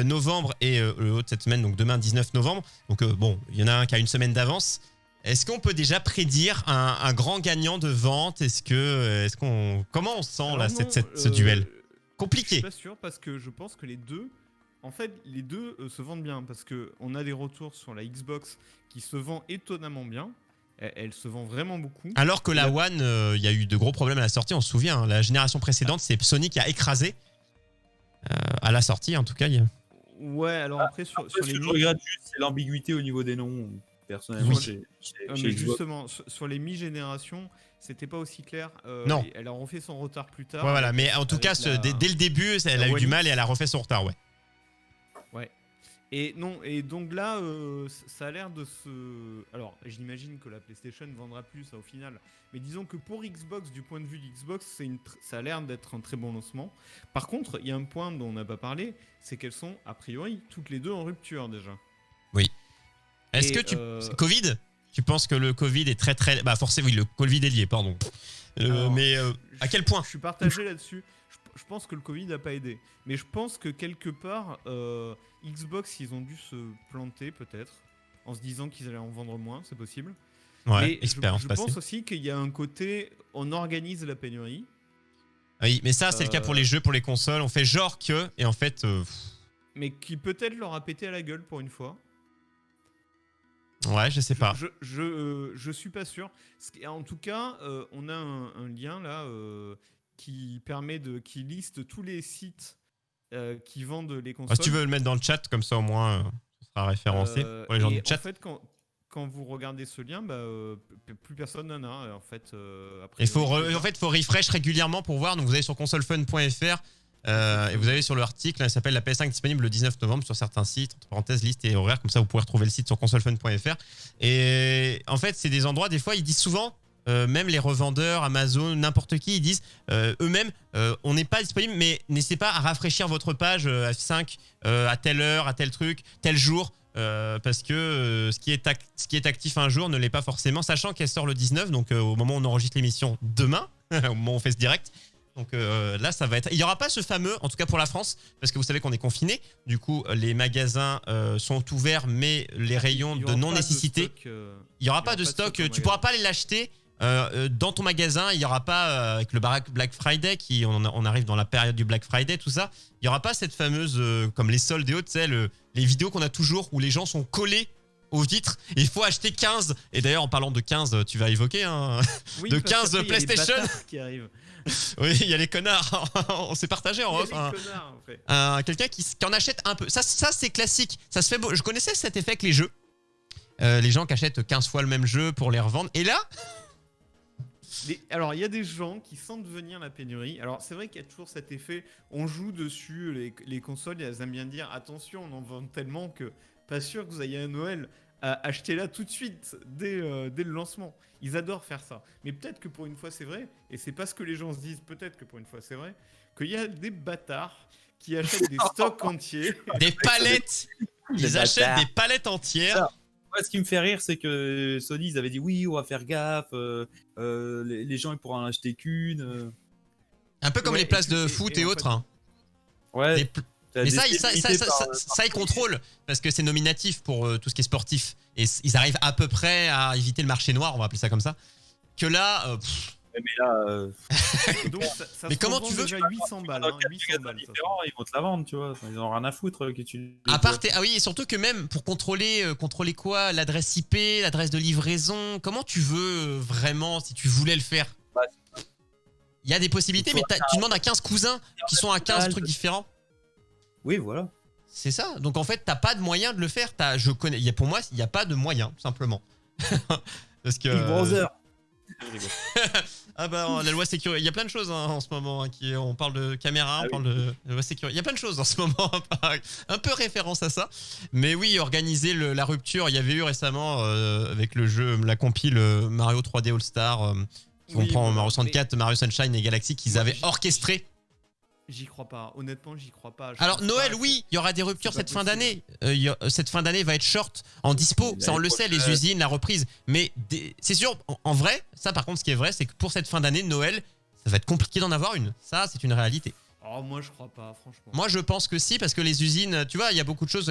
novembre et l'autre cette semaine, donc demain, 19 novembre. Donc, bon, il y en a un qui a une semaine d'avance. Est-ce qu'on peut déjà prédire un grand gagnant de vente? Comment on sent Alors là non, ce duel? Je Compliqué. suis pas sûr parce que je pense que les deux se vendent bien parce que on a des retours sur la Xbox qui se vend étonnamment bien. Elle se vend vraiment beaucoup. Alors que la One, il y a eu de gros problèmes à la sortie, on se souvient. Hein, la génération précédente, c'est Sony qui a écrasé. À la sortie, en tout cas. Ouais, alors après sur Ce les que je regrette juste, c'est l'ambiguïté au niveau des noms. Personnellement, Oui. chez mais Xbox. justement, sur les mi-générations, c'était pas aussi clair. Non. Elle a refait son retard plus tard. Ouais, voilà. Mais en tout avec cas, dès le début, elle a eu One du X. mal et elle a refait son retard, ouais. Ouais. Et non, et donc là, ça a l'air de se. Alors, j'imagine que la PlayStation vendra plus ça, au final. Mais disons que pour Xbox, du point de vue d'Xbox, ça a l'air d'être un très bon lancement. Par contre, il y a un point dont on n'a pas parlé, c'est qu'elles sont a priori toutes les deux en rupture déjà. Oui. Est-ce Et, que Covid? Tu penses que le Covid est très... Bah forcément, oui, le Covid est lié, pardon. Alors, mais à quel point? Je suis partagé là-dessus. Je pense que le Covid n'a pas aidé. Mais je pense que quelque part, Xbox, ils ont dû se planter peut-être, en se disant qu'ils allaient en vendre moins, c'est possible. Ouais, Mais expérience je passée. pense aussi qu'il y a un côté, on organise la pénurie. Oui, mais ça, c'est le cas pour les jeux, pour les consoles. On fait genre que, et en fait... Mais qui peut-être leur a pété à la gueule pour une fois. Ouais, je sais pas. Je suis pas sûr. En tout cas, on a un lien là qui permet qui liste tous les sites qui vendent les consoles. Si tu veux le mettre dans le chat, comme ça au moins, ça sera référencé pour les gens du chat. En fait, quand vous regardez ce lien, plus personne n'en a. En fait, après. Il faut refresh régulièrement pour voir. Donc vous allez sur consolefun.fr. Et vous avez sur l'article, il s'appelle la PS5 disponible le 19 novembre sur certains sites, entre parenthèses, liste et horaire, comme ça vous pouvez retrouver le site sur consolefun.fr. Et en fait, c'est des endroits, des fois, ils disent souvent, même les revendeurs, Amazon, n'importe qui, ils disent eux-mêmes, on n'est pas disponible, mais n'hésitez pas à rafraîchir votre page F5 à telle heure, à tel truc, tel jour. Parce que ce qui est actif un jour ne l'est pas forcément, sachant qu'elle sort le 19, donc au moment où on enregistre l'émission demain, au moment où on fait ce direct. Donc là, ça va être... Il n'y aura pas ce fameux, en tout cas pour la France, parce que vous savez qu'on est confiné. Du coup, les magasins sont ouverts, mais les rayons de non-nécessité... Il n'y aura pas de stock. Tu ne pourras pas aller l'acheter dans ton magasin. Il n'y aura pas, avec le Black Friday, on arrive dans la période du Black Friday, tout ça. Il n'y aura pas cette fameuse, comme les soldes et autres, tu sais, les vidéos qu'on a toujours où les gens sont collés aux vitres. Il faut acheter 15. Et d'ailleurs, en parlant de 15, tu vas évoquer oui, de 15 PlayStation. Qui arrive. Oui, il y a les connards. On s'est partagé en off. Quelqu'un qui en achète un peu. Ça c'est classique. Ça se fait beau. Je connaissais cet effet avec les jeux. Les gens qui achètent 15 fois le même jeu pour les revendre. Et là... Alors, il y a des gens qui sentent venir la pénurie. Alors, c'est vrai qu'il y a toujours cet effet. On joue dessus, les consoles, elles aiment bien dire attention, on en vend tellement que pas sûr que vous ayez un Noël. Achetez-la tout de suite, dès le lancement. Ils adorent faire ça. Mais peut-être que pour une fois, c'est vrai, et c'est pas ce que les gens se disent, peut-être que pour une fois, c'est vrai, qu'il y a des bâtards qui achètent des stocks entiers. Des palettes. Ils achètent des palettes entières. Ça. Moi, ce qui me fait rire, c'est que Sony, ils avaient dit oui, on va faire gaffe, les gens ils pourront en acheter qu'une. Un peu comme les places de foot et autres. Hein. Ouais. Mais ça, ils contrôlent parce que c'est nominatif pour tout ce qui est sportif. Et ils arrivent à peu près à éviter le marché noir, on va appeler ça comme ça. Que là... Mais là... Donc, mais comment tu veux déjà 800 balles, hein, 800 balles différents, ils vont te la vendre, tu vois. Ils en ont rien à foutre que tu... Ah oui, et surtout que même pour contrôler quoi, l'adresse IP, l'adresse de livraison, comment tu veux vraiment, si tu voulais le faire? Il y a des possibilités, mais tu demandes à 15 cousins qui sont à 15 trucs différents. Oui, voilà. C'est ça. Donc en fait, t'as pas de moyen de le faire. Pour moi, il n'y a pas de moyen, tout simplement. Parce que... Browser. Ah bah la loi sécurité, il y a plein de choses en ce moment on parle de caméra, on parle de loi sécurité. Il y a plein de choses en ce moment, un peu référence à ça. Mais oui, organiser la rupture, il y avait eu récemment avec le jeu, la compile Mario 3D All Star, qui comprend Mario 64, Mario Sunshine et Galaxy, qu'ils avaient orchestré. J'y crois pas, honnêtement, j'y crois pas. Alors Noël, oui, il y aura des ruptures cette fin d'année. Cette fin d'année va être short en dispo, ça on le sait, les usines, la reprise. Mais c'est sûr, en vrai, ça par contre, ce qui est vrai, c'est que pour cette fin d'année, Noël, ça va être compliqué d'en avoir une. Ça, c'est une réalité. Oh, moi je crois pas, franchement. Moi je pense que si, parce que les usines, tu vois, il y a beaucoup de choses,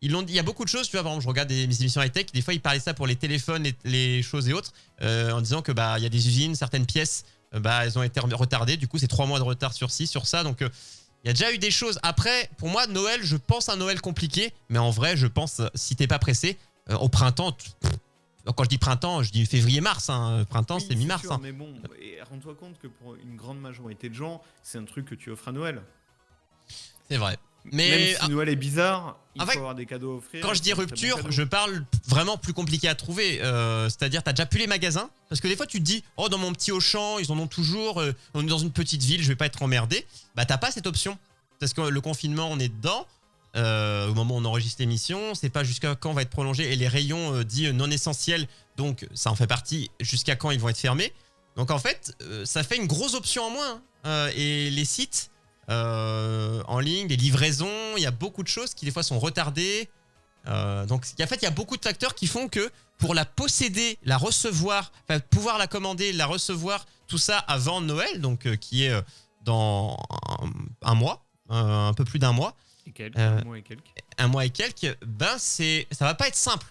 il y a beaucoup de choses, tu vois, par exemple, je regarde mes émissions high-tech, des fois ils parlaient ça pour les téléphones, les choses et autres, en disant que il y a des usines, certaines pièces, elles ont été retardées, du coup c'est 3 mois de retard sur ça, donc il y a déjà eu des choses. Après, pour moi, Noël, je pense à un Noël compliqué, mais en vrai, je pense, si t'es pas pressé, au printemps, quand je dis printemps, je dis février-mars, hein. Printemps oui, c'est mi-mars. Sûr, mais bon, rends-toi compte que pour une grande majorité de gens, c'est un truc que tu offres à Noël. C'est vrai. Mais même si Noël est bizarre, il faut avoir des cadeaux à offrir. Quand je dis rupture, je parle vraiment plus compliqué à trouver. C'est-à-dire, t'as déjà plus les magasins. Parce que des fois, tu te dis, oh, dans mon petit Auchan, ils en ont toujours. On est dans une petite ville, je vais pas être emmerdé. Bah, t'as pas cette option. Parce que le confinement, on est dedans. au moment où on enregistre l'émission. C'est pas jusqu'à quand va être prolongé. Et les rayons dits non essentiels, donc ça en fait partie, jusqu'à quand ils vont être fermés. Donc en fait, ça fait une grosse option en moins. Et les sites en ligne, les livraisons, il y a beaucoup de choses qui des fois sont retardées. Donc en fait, il y a beaucoup de facteurs qui font que pour la posséder, la recevoir, enfin, pouvoir la commander, la recevoir, tout ça avant Noël, donc qui est dans un mois, un peu plus d'un mois. Et un mois et quelques. Un mois et quelques, ben ça va pas être simple.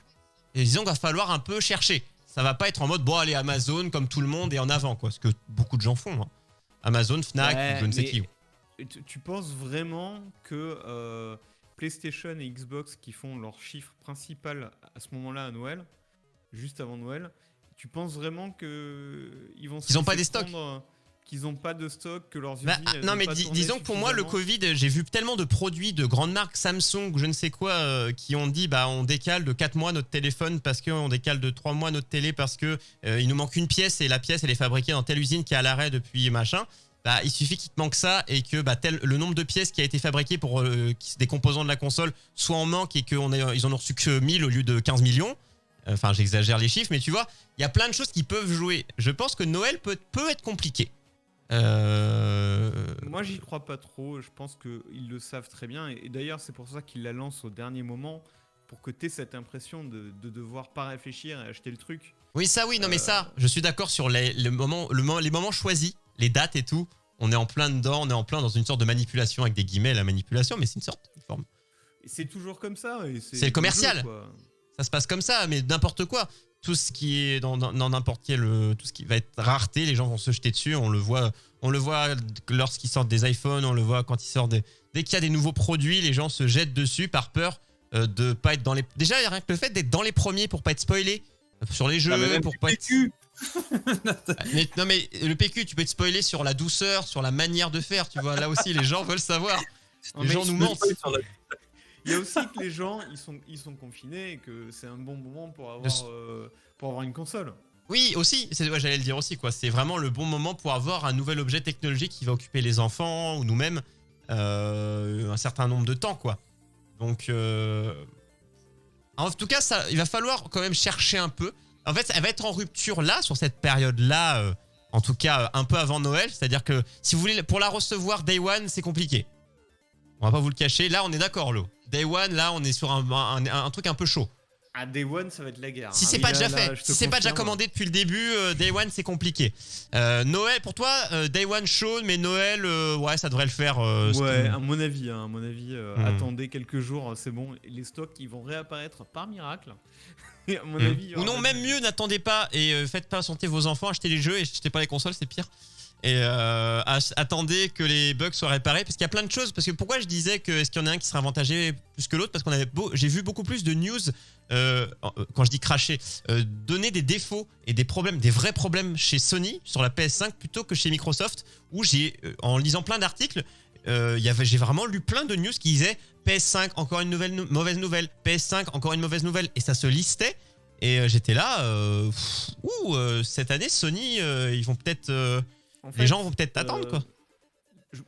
Et disons qu'il va falloir un peu chercher. Ça va pas être en mode bon allez Amazon comme tout le monde et en avant quoi, ce que beaucoup de gens font. Hein. Amazon, Fnac, ou je ne sais qui. Tu penses vraiment que PlayStation et Xbox qui font leur chiffre principal à ce moment-là à Noël, juste avant Noël, tu penses vraiment qu'ils vont Ils n'ont pas des stocks, qu'ils n'ont pas de stock, que leurs usines non mais disons que pour moi le Covid, j'ai vu tellement de produits de grandes marques, Samsung, je ne sais quoi, qui ont dit bah on décale de 4 mois notre téléphone parce qu'on décale de 3 mois notre télé parce que il nous manque une pièce et la pièce elle est fabriquée dans telle usine qui est à l'arrêt depuis machin. Bah, il suffit qu'il te manque ça et que bah, le nombre de pièces qui a été fabriqué pour des composants de la console soit en manque et qu'ils en ont reçu que 1000 au lieu de 15 millions. Enfin, j'exagère les chiffres, mais tu vois, il y a plein de choses qui peuvent jouer. Je pense que Noël peut être compliqué. Moi, j'y crois pas trop. Je pense qu'ils le savent très bien. Et d'ailleurs, c'est pour ça qu'ils la lancent au dernier moment, pour que tu aies cette impression de devoir pas réfléchir et acheter le truc. Oui, ça, oui. Non, mais ça, je suis d'accord sur les moments choisis, les dates et tout. On est en plein dedans, on est en plein dans une sorte de manipulation avec des guillemets, la manipulation, mais c'est une sorte de forme. Et c'est toujours comme ça. C'est le commercial. Jeu, quoi. Ça se passe comme ça, mais n'importe quoi. Tout ce qui est dans n'importe quel, tout ce qui va être rareté, les gens vont se jeter dessus. On le voit lorsqu'ils sortent des iPhones, on le voit quand ils sortent dès qu'il y a des nouveaux produits, les gens se jettent dessus par peur de pas être dans les. Déjà, il y a rien que le fait d'être dans les premiers pour pas être spoilé sur les jeux, pour pas être. Non mais le PQ, tu peux être spoilé sur la douceur, sur la manière de faire. Tu vois, là aussi, les gens veulent savoir. Les gens nous mentent. Il y a aussi que les gens, ils sont confinés et que c'est un bon moment pour avoir une console. Oui, aussi, j'allais le dire aussi, quoi. C'est vraiment le bon moment pour avoir un nouvel objet technologique qui va occuper les enfants ou nous-mêmes un certain nombre de temps, quoi. Donc, en tout cas, il va falloir quand même chercher un peu. En fait, elle va être en rupture là, sur cette période-là, en tout cas un peu avant Noël. C'est-à-dire que si vous voulez, pour la recevoir Day One, c'est compliqué. On va pas vous le cacher. Là, on est d'accord, Lo. Day One, là, on est sur un truc un peu chaud. À Day One, ça va être la guerre. Si c'est pas déjà fait, si c'est pas déjà commandé depuis le début, Day One, c'est compliqué. Noël, pour toi, Day One chaud, mais Noël, ouais, ça devrait le faire. Ouais, à mon avis, attendez quelques jours, c'est bon. Les stocks, ils vont réapparaître par miracle. Et à mon avis, ou non, même mieux, n'attendez pas et faites pas patienter vos enfants, achetez les jeux et achetez pas les consoles, c'est pire. Et attendez que les bugs soient réparés parce qu'il y a plein de choses. Parce que pourquoi je disais que est-ce qu'il y en a un qui sera avantagé plus que l'autre, parce qu'on j'ai vu beaucoup plus de news quand je dis cracher, donner des défauts et des problèmes, des vrais problèmes chez Sony sur la PS5 plutôt que chez Microsoft, où j'ai en lisant plein d'articles j'ai vraiment lu plein de news qui disaient PS5 encore une mauvaise nouvelle, PS5 encore une mauvaise nouvelle, et ça se listait. Et j'étais là cette année Sony ils vont peut-être en fait, les gens vont peut-être t'attendre quoi.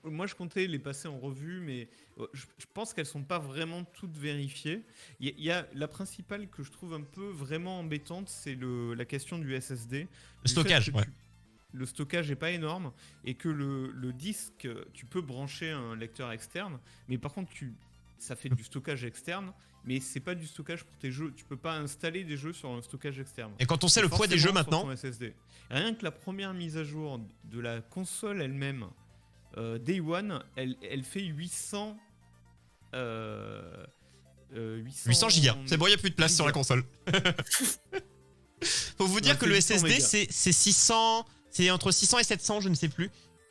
Moi je comptais les passer en revue, mais je pense qu'elles sont pas vraiment toutes vérifiées. Il y a la principale que je trouve un peu vraiment embêtante, c'est la question du SSD. Le stockage, ouais. Le stockage est pas énorme et que le disque, tu peux brancher un lecteur externe, mais par contre ça fait du stockage externe, mais c'est pas du stockage pour tes jeux. Tu peux pas installer des jeux sur un stockage externe. Et quand on sait le poids des jeux maintenant, SSD. Rien que la première mise à jour de la console elle-même, Day One, elle fait 800 gigas. C'est bon, il n'y a plus de place sur la console. Faut vous dire que le SSD, c'est 600, c'est entre 600 et 700, je ne sais plus.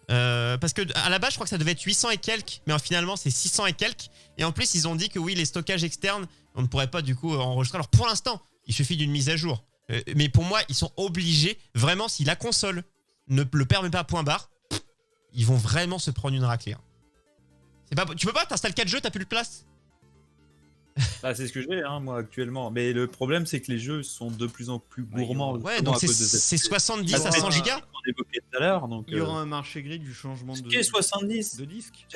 Parce que à la base, je crois que ça devait être 800 et quelques, mais finalement, c'est 600 et quelques. Et en plus, ils ont dit que oui, les stockages externes, on ne pourrait pas du coup enregistrer. Alors pour l'instant, il suffit d'une mise à jour. Mais pour moi, ils sont obligés, vraiment, si la console ne le permet pas, point barre, ils vont vraiment se prendre une raclée. Tu peux pas, t'installes 4 jeux, t'as plus de place. Bah, c'est ce que j'ai, moi, actuellement. Mais le problème, c'est que les jeux sont de plus en plus gourmands. Ouais, donc c'est 70 à 100 gigas. On évoquait tout à l'heure. Donc, il y aura un marché gris du changement de 70 de disque.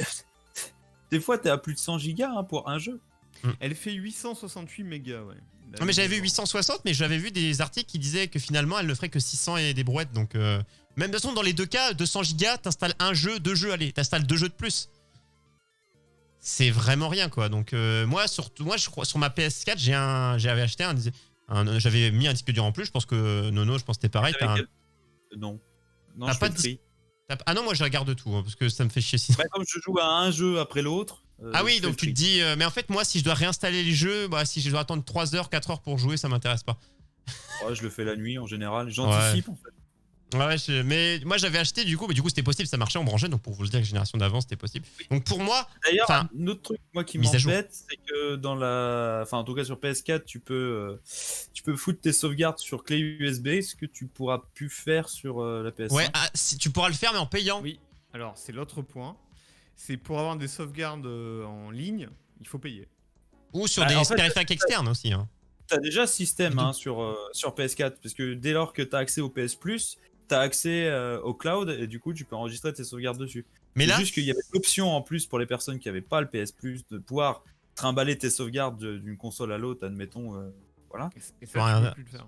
des fois, t'es à plus de 100 gigas hein, pour un jeu. Elle fait 868 mégas, ouais. Non, mais j'avais vu 860, mais j'avais vu des articles qui disaient que finalement, elle ne ferait que 600 et des brouettes. Donc, même de toute façon, dans les deux cas, 200 gigas, t'installes un jeu, 2 jeux, allez, t'installes 2 jeux de plus. C'est vraiment rien, quoi. Donc, moi, je crois, sur ma PS4, j'avais acheté j'avais mis un disque dur en plus. Je pense que Nono, je pense que c'était pareil. Non. Non, T'as je pas fais de le tri. Ah non, moi, je regarde tout, hein, parce que ça me fait chier sinon. Bah, comme je joue à un jeu après l'autre. Ah oui, je fais donc le tu te tri. dis... mais en fait, moi, si je dois réinstaller les jeux, bah, si je dois attendre 3 heures, 4 heures pour jouer, ça m'intéresse pas. Ouais, je le fais la nuit en général. J'anticipe en fait. Ouais, mais moi j'avais acheté du coup, mais du coup c'était possible, ça marchait, on branchait, donc pour vous le dire, génération d'avant c'était possible. Donc pour moi, D'ailleurs, enfin, un autre truc moi qui mise à jour. m'embête, c'est que dans la, enfin en tout cas sur PS4, tu peux foutre tes sauvegardes sur clé USB, ce que tu pourras plus faire sur la PS5. Ouais, si, tu pourras le faire mais en payant. Oui, alors c'est l'autre point. C'est pour avoir des sauvegardes en ligne, il faut payer. Ou sur Bah, des en fait, périphériques externes aussi. Hein. T'as déjà ce système D'où- hein, sur PS4, parce que dès lors que t'as accès au PS Plus, t'as accès au cloud et du coup tu peux enregistrer tes sauvegardes dessus. Mais C'est là, juste qu'il y avait l'option en plus pour les personnes qui n'avaient pas le PS Plus de pouvoir trimballer tes sauvegardes d'une console à l'autre, admettons. Voilà. Et ça, Ouais, tu peux plus le faire.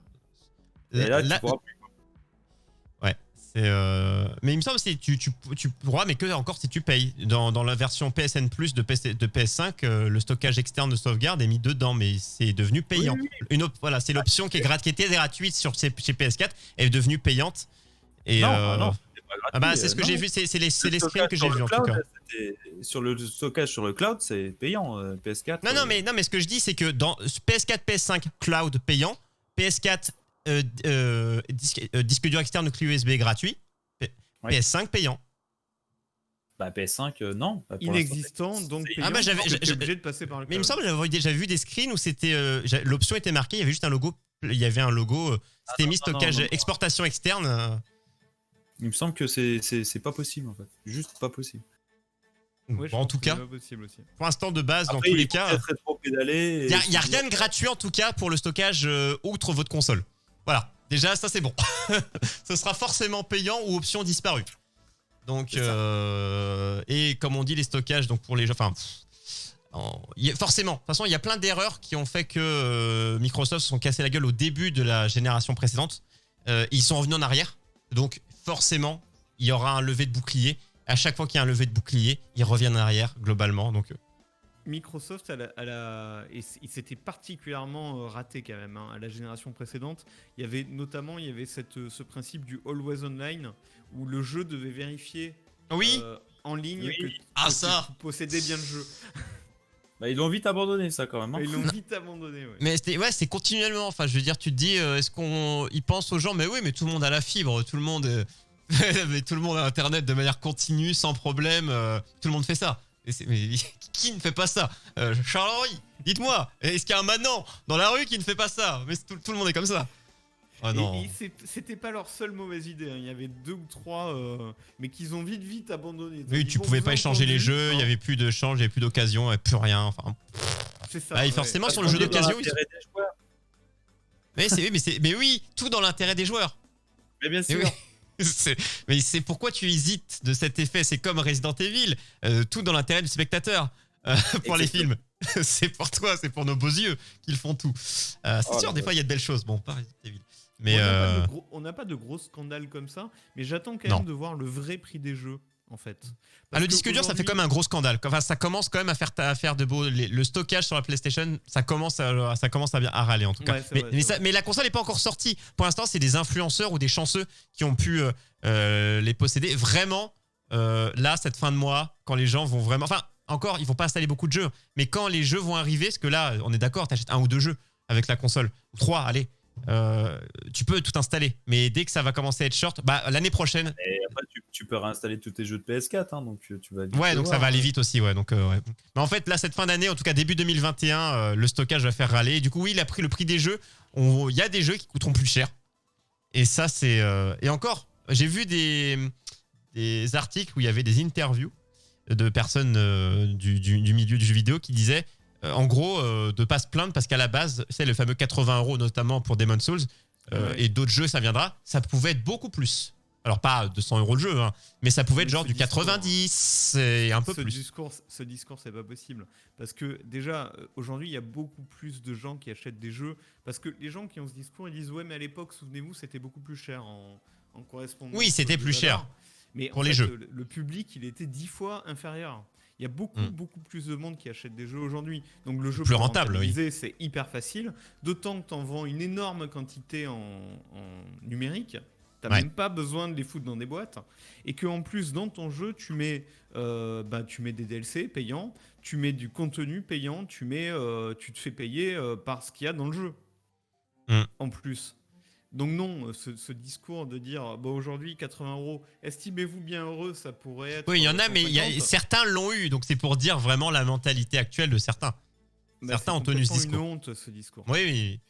Et là, tu pourras plus. ouais, c'est. Mais il me semble que tu pourras, mais que encore si tu payes. Dans la version PSN Plus de PS5, le stockage externe de sauvegarde est mis dedans, mais c'est devenu payant. Oui. Voilà, c'est l'option qui était gratuite chez PS4, elle est devenue payante. Et Non, non, c'était pas gratuit. ah bah c'est ce que Non. j'ai vu, c'est les Le screens stockage que sur j'ai le vu en tout cloud, cas. sur le stockage sur le cloud, c'est payant. PS4. Non, mais ce que je dis, c'est que dans PS4, PS5, cloud payant, PS4, disque dur externe clé USB gratuit, Ouais. PS5 payant. Bah PS5, non. Bah, pour Inexistant, l'instant, donc c'est- payant. Ah bah, t'es obligé de passer par le Mais il me cloud. semble que j'avais vu des screens où c'était l'option était marquée, il y avait juste un logo, il y avait un logo, c'était non, mis non, stockage, non. exportation externe. Il me semble que c'est pas possible en fait. Juste pas possible. Ouais, je Bon, en pense tout que cas, c'est pas possible aussi. pour l'instant de base, dans Après, tous les il faut cas, peut-être rétro-pédaler. il y a rien de gratuit en tout cas pour le stockage outre votre console. Voilà, déjà ça c'est bon. Ce sera forcément payant ou option disparue. Donc C'est et comme on dit les stockages donc pour les gens, enfin forcément. De toute façon il y a plein d'erreurs qui ont fait que Microsoft se sont cassés la gueule au début de la génération précédente. Ils sont revenus en arrière, donc forcément il y aura un lever de bouclier. À chaque fois qu'il y a un lever de bouclier, ils reviennent en arrière globalement. Donc Microsoft, il s'était particulièrement raté quand même hein, à la génération précédente. Il y avait ce principe du always online où le jeu devait vérifier oui. en ligne Oui. que Ça. tu possédais bien le jeu. Bah, ils l'ont vite abandonné ça quand même. hein. Et ils l'ont vite abandonné. Ouais. Mais c'est continuellement. Enfin, je veux dire, tu te dis, est-ce qu'on y pense aux gens? Mais oui, mais tout le monde a la fibre, tout le monde, mais tout le monde a Internet de manière continue, sans problème. Tout le monde fait ça. Mais qui ne fait pas ça? Charles-Henri, dites-moi, est-ce qu'il y a un manant dans la rue qui ne fait pas ça? Mais tout le monde est comme ça. Ah non. Et c'était pas leur seule mauvaise idée. hein. Il y avait 2 ou 3, mais qu'ils ont vite abandonné. Ils ont Oui, dit, tu bon, pouvais vous pas avez échanger les entendu, jeux, il hein. y avait plus de change, il y avait plus d'occasion, il y avait plus rien. Enfin, C'est ça. bah, ouais. forcément, sur le Parce jeu qu'on est dans d'occasion, l'intérêt des joueurs. mais oui, tout dans l'intérêt des joueurs. Mais bien Mais sûr. oui. Mais c'est pourquoi tu hésites de cet effet. C'est comme Resident Evil, tout dans l'intérêt du spectateur pour les films. C'est pour toi, c'est pour nos beaux yeux qu'ils font tout. C'est Oh sûr, là des là. fois il y a de belles choses. Bon, pas Resident Evil. Mais On n'a pas de gros scandales comme ça, mais j'attends quand Non. même de voir le vrai prix des jeux, en fait. le disque dur, ça fait comme un gros scandale. Enfin, ça commence quand même à faire de beau. Le stockage sur la PlayStation, ça commence à bien à râler en tout cas. Ouais, c'est vrai. Mais la console n'est pas encore sortie. Pour l'instant, c'est des influenceurs ou des chanceux qui ont pu les posséder. Vraiment, là, cette fin de mois, quand les gens vont vraiment. Enfin, encore, ils vont pas installer beaucoup de jeux. Mais quand les jeux vont arriver, parce que là, on est d'accord, t'achètes 1 ou 2 jeux avec la console. 3, allez. Tu peux tout installer. Mais dès que ça va commencer à être short, bah, l'année prochaine. Et après, tu peux réinstaller tous tes jeux de PS4, hein, donc tu vas. vite Ouais, le donc ça voir, va aller hein. vite aussi, ouais. Donc, ouais. Mais en fait, là, cette fin d'année, en tout cas début 2021, le stockage va faire râler. Et du coup, oui, il a pris le prix des jeux. Il y a des jeux qui coûteront plus cher. Et ça, c'est. Et encore, j'ai vu des articles où il y avait des interviews de personnes du milieu du jeu vidéo qui disaient, en gros, de pas se plaindre parce qu'à la base, c'est le fameux 80 € notamment pour Demon's Souls Ouais. et d'autres jeux, ça viendra. Ça pouvait être beaucoup plus. Alors pas 200 € le jeu, hein, mais ça pouvait être Mais genre ce du discours, 90 et un peu ce plus. discours, c'est pas possible. Parce que déjà, aujourd'hui, il y a beaucoup plus de gens qui achètent des jeux. Parce que les gens qui ont ce discours, ils disent ouais, mais à l'époque, souvenez-vous, c'était beaucoup plus cher en correspondance. Oui, c'était de plus valeur. cher Mais pour en les fait, jeux. le public, il était 10 fois inférieur. Il y a Mm. beaucoup plus de monde qui achète des jeux aujourd'hui. Donc le jeu Plus pour rentable, oui. rentabiliser, c'est hyper facile. D'autant que tu en vends une énorme quantité en numérique. Tu n'as Ouais. même pas besoin de les foutre dans des boîtes. Et qu'en plus, dans ton jeu, tu mets des DLC payants, tu mets du contenu payant, tu te fais payer par ce qu'il y a dans le jeu. Mm. En plus. Donc non, ce discours de dire bah, aujourd'hui 80 €, estimez-vous bien heureux, ça pourrait être. Oui, il y en a, mais 150. certains l'ont eu, donc c'est pour dire vraiment la mentalité actuelle de certains. Bah, certains c'est ont tenu ce complètement discours. une honte ce discours. Oui, oui.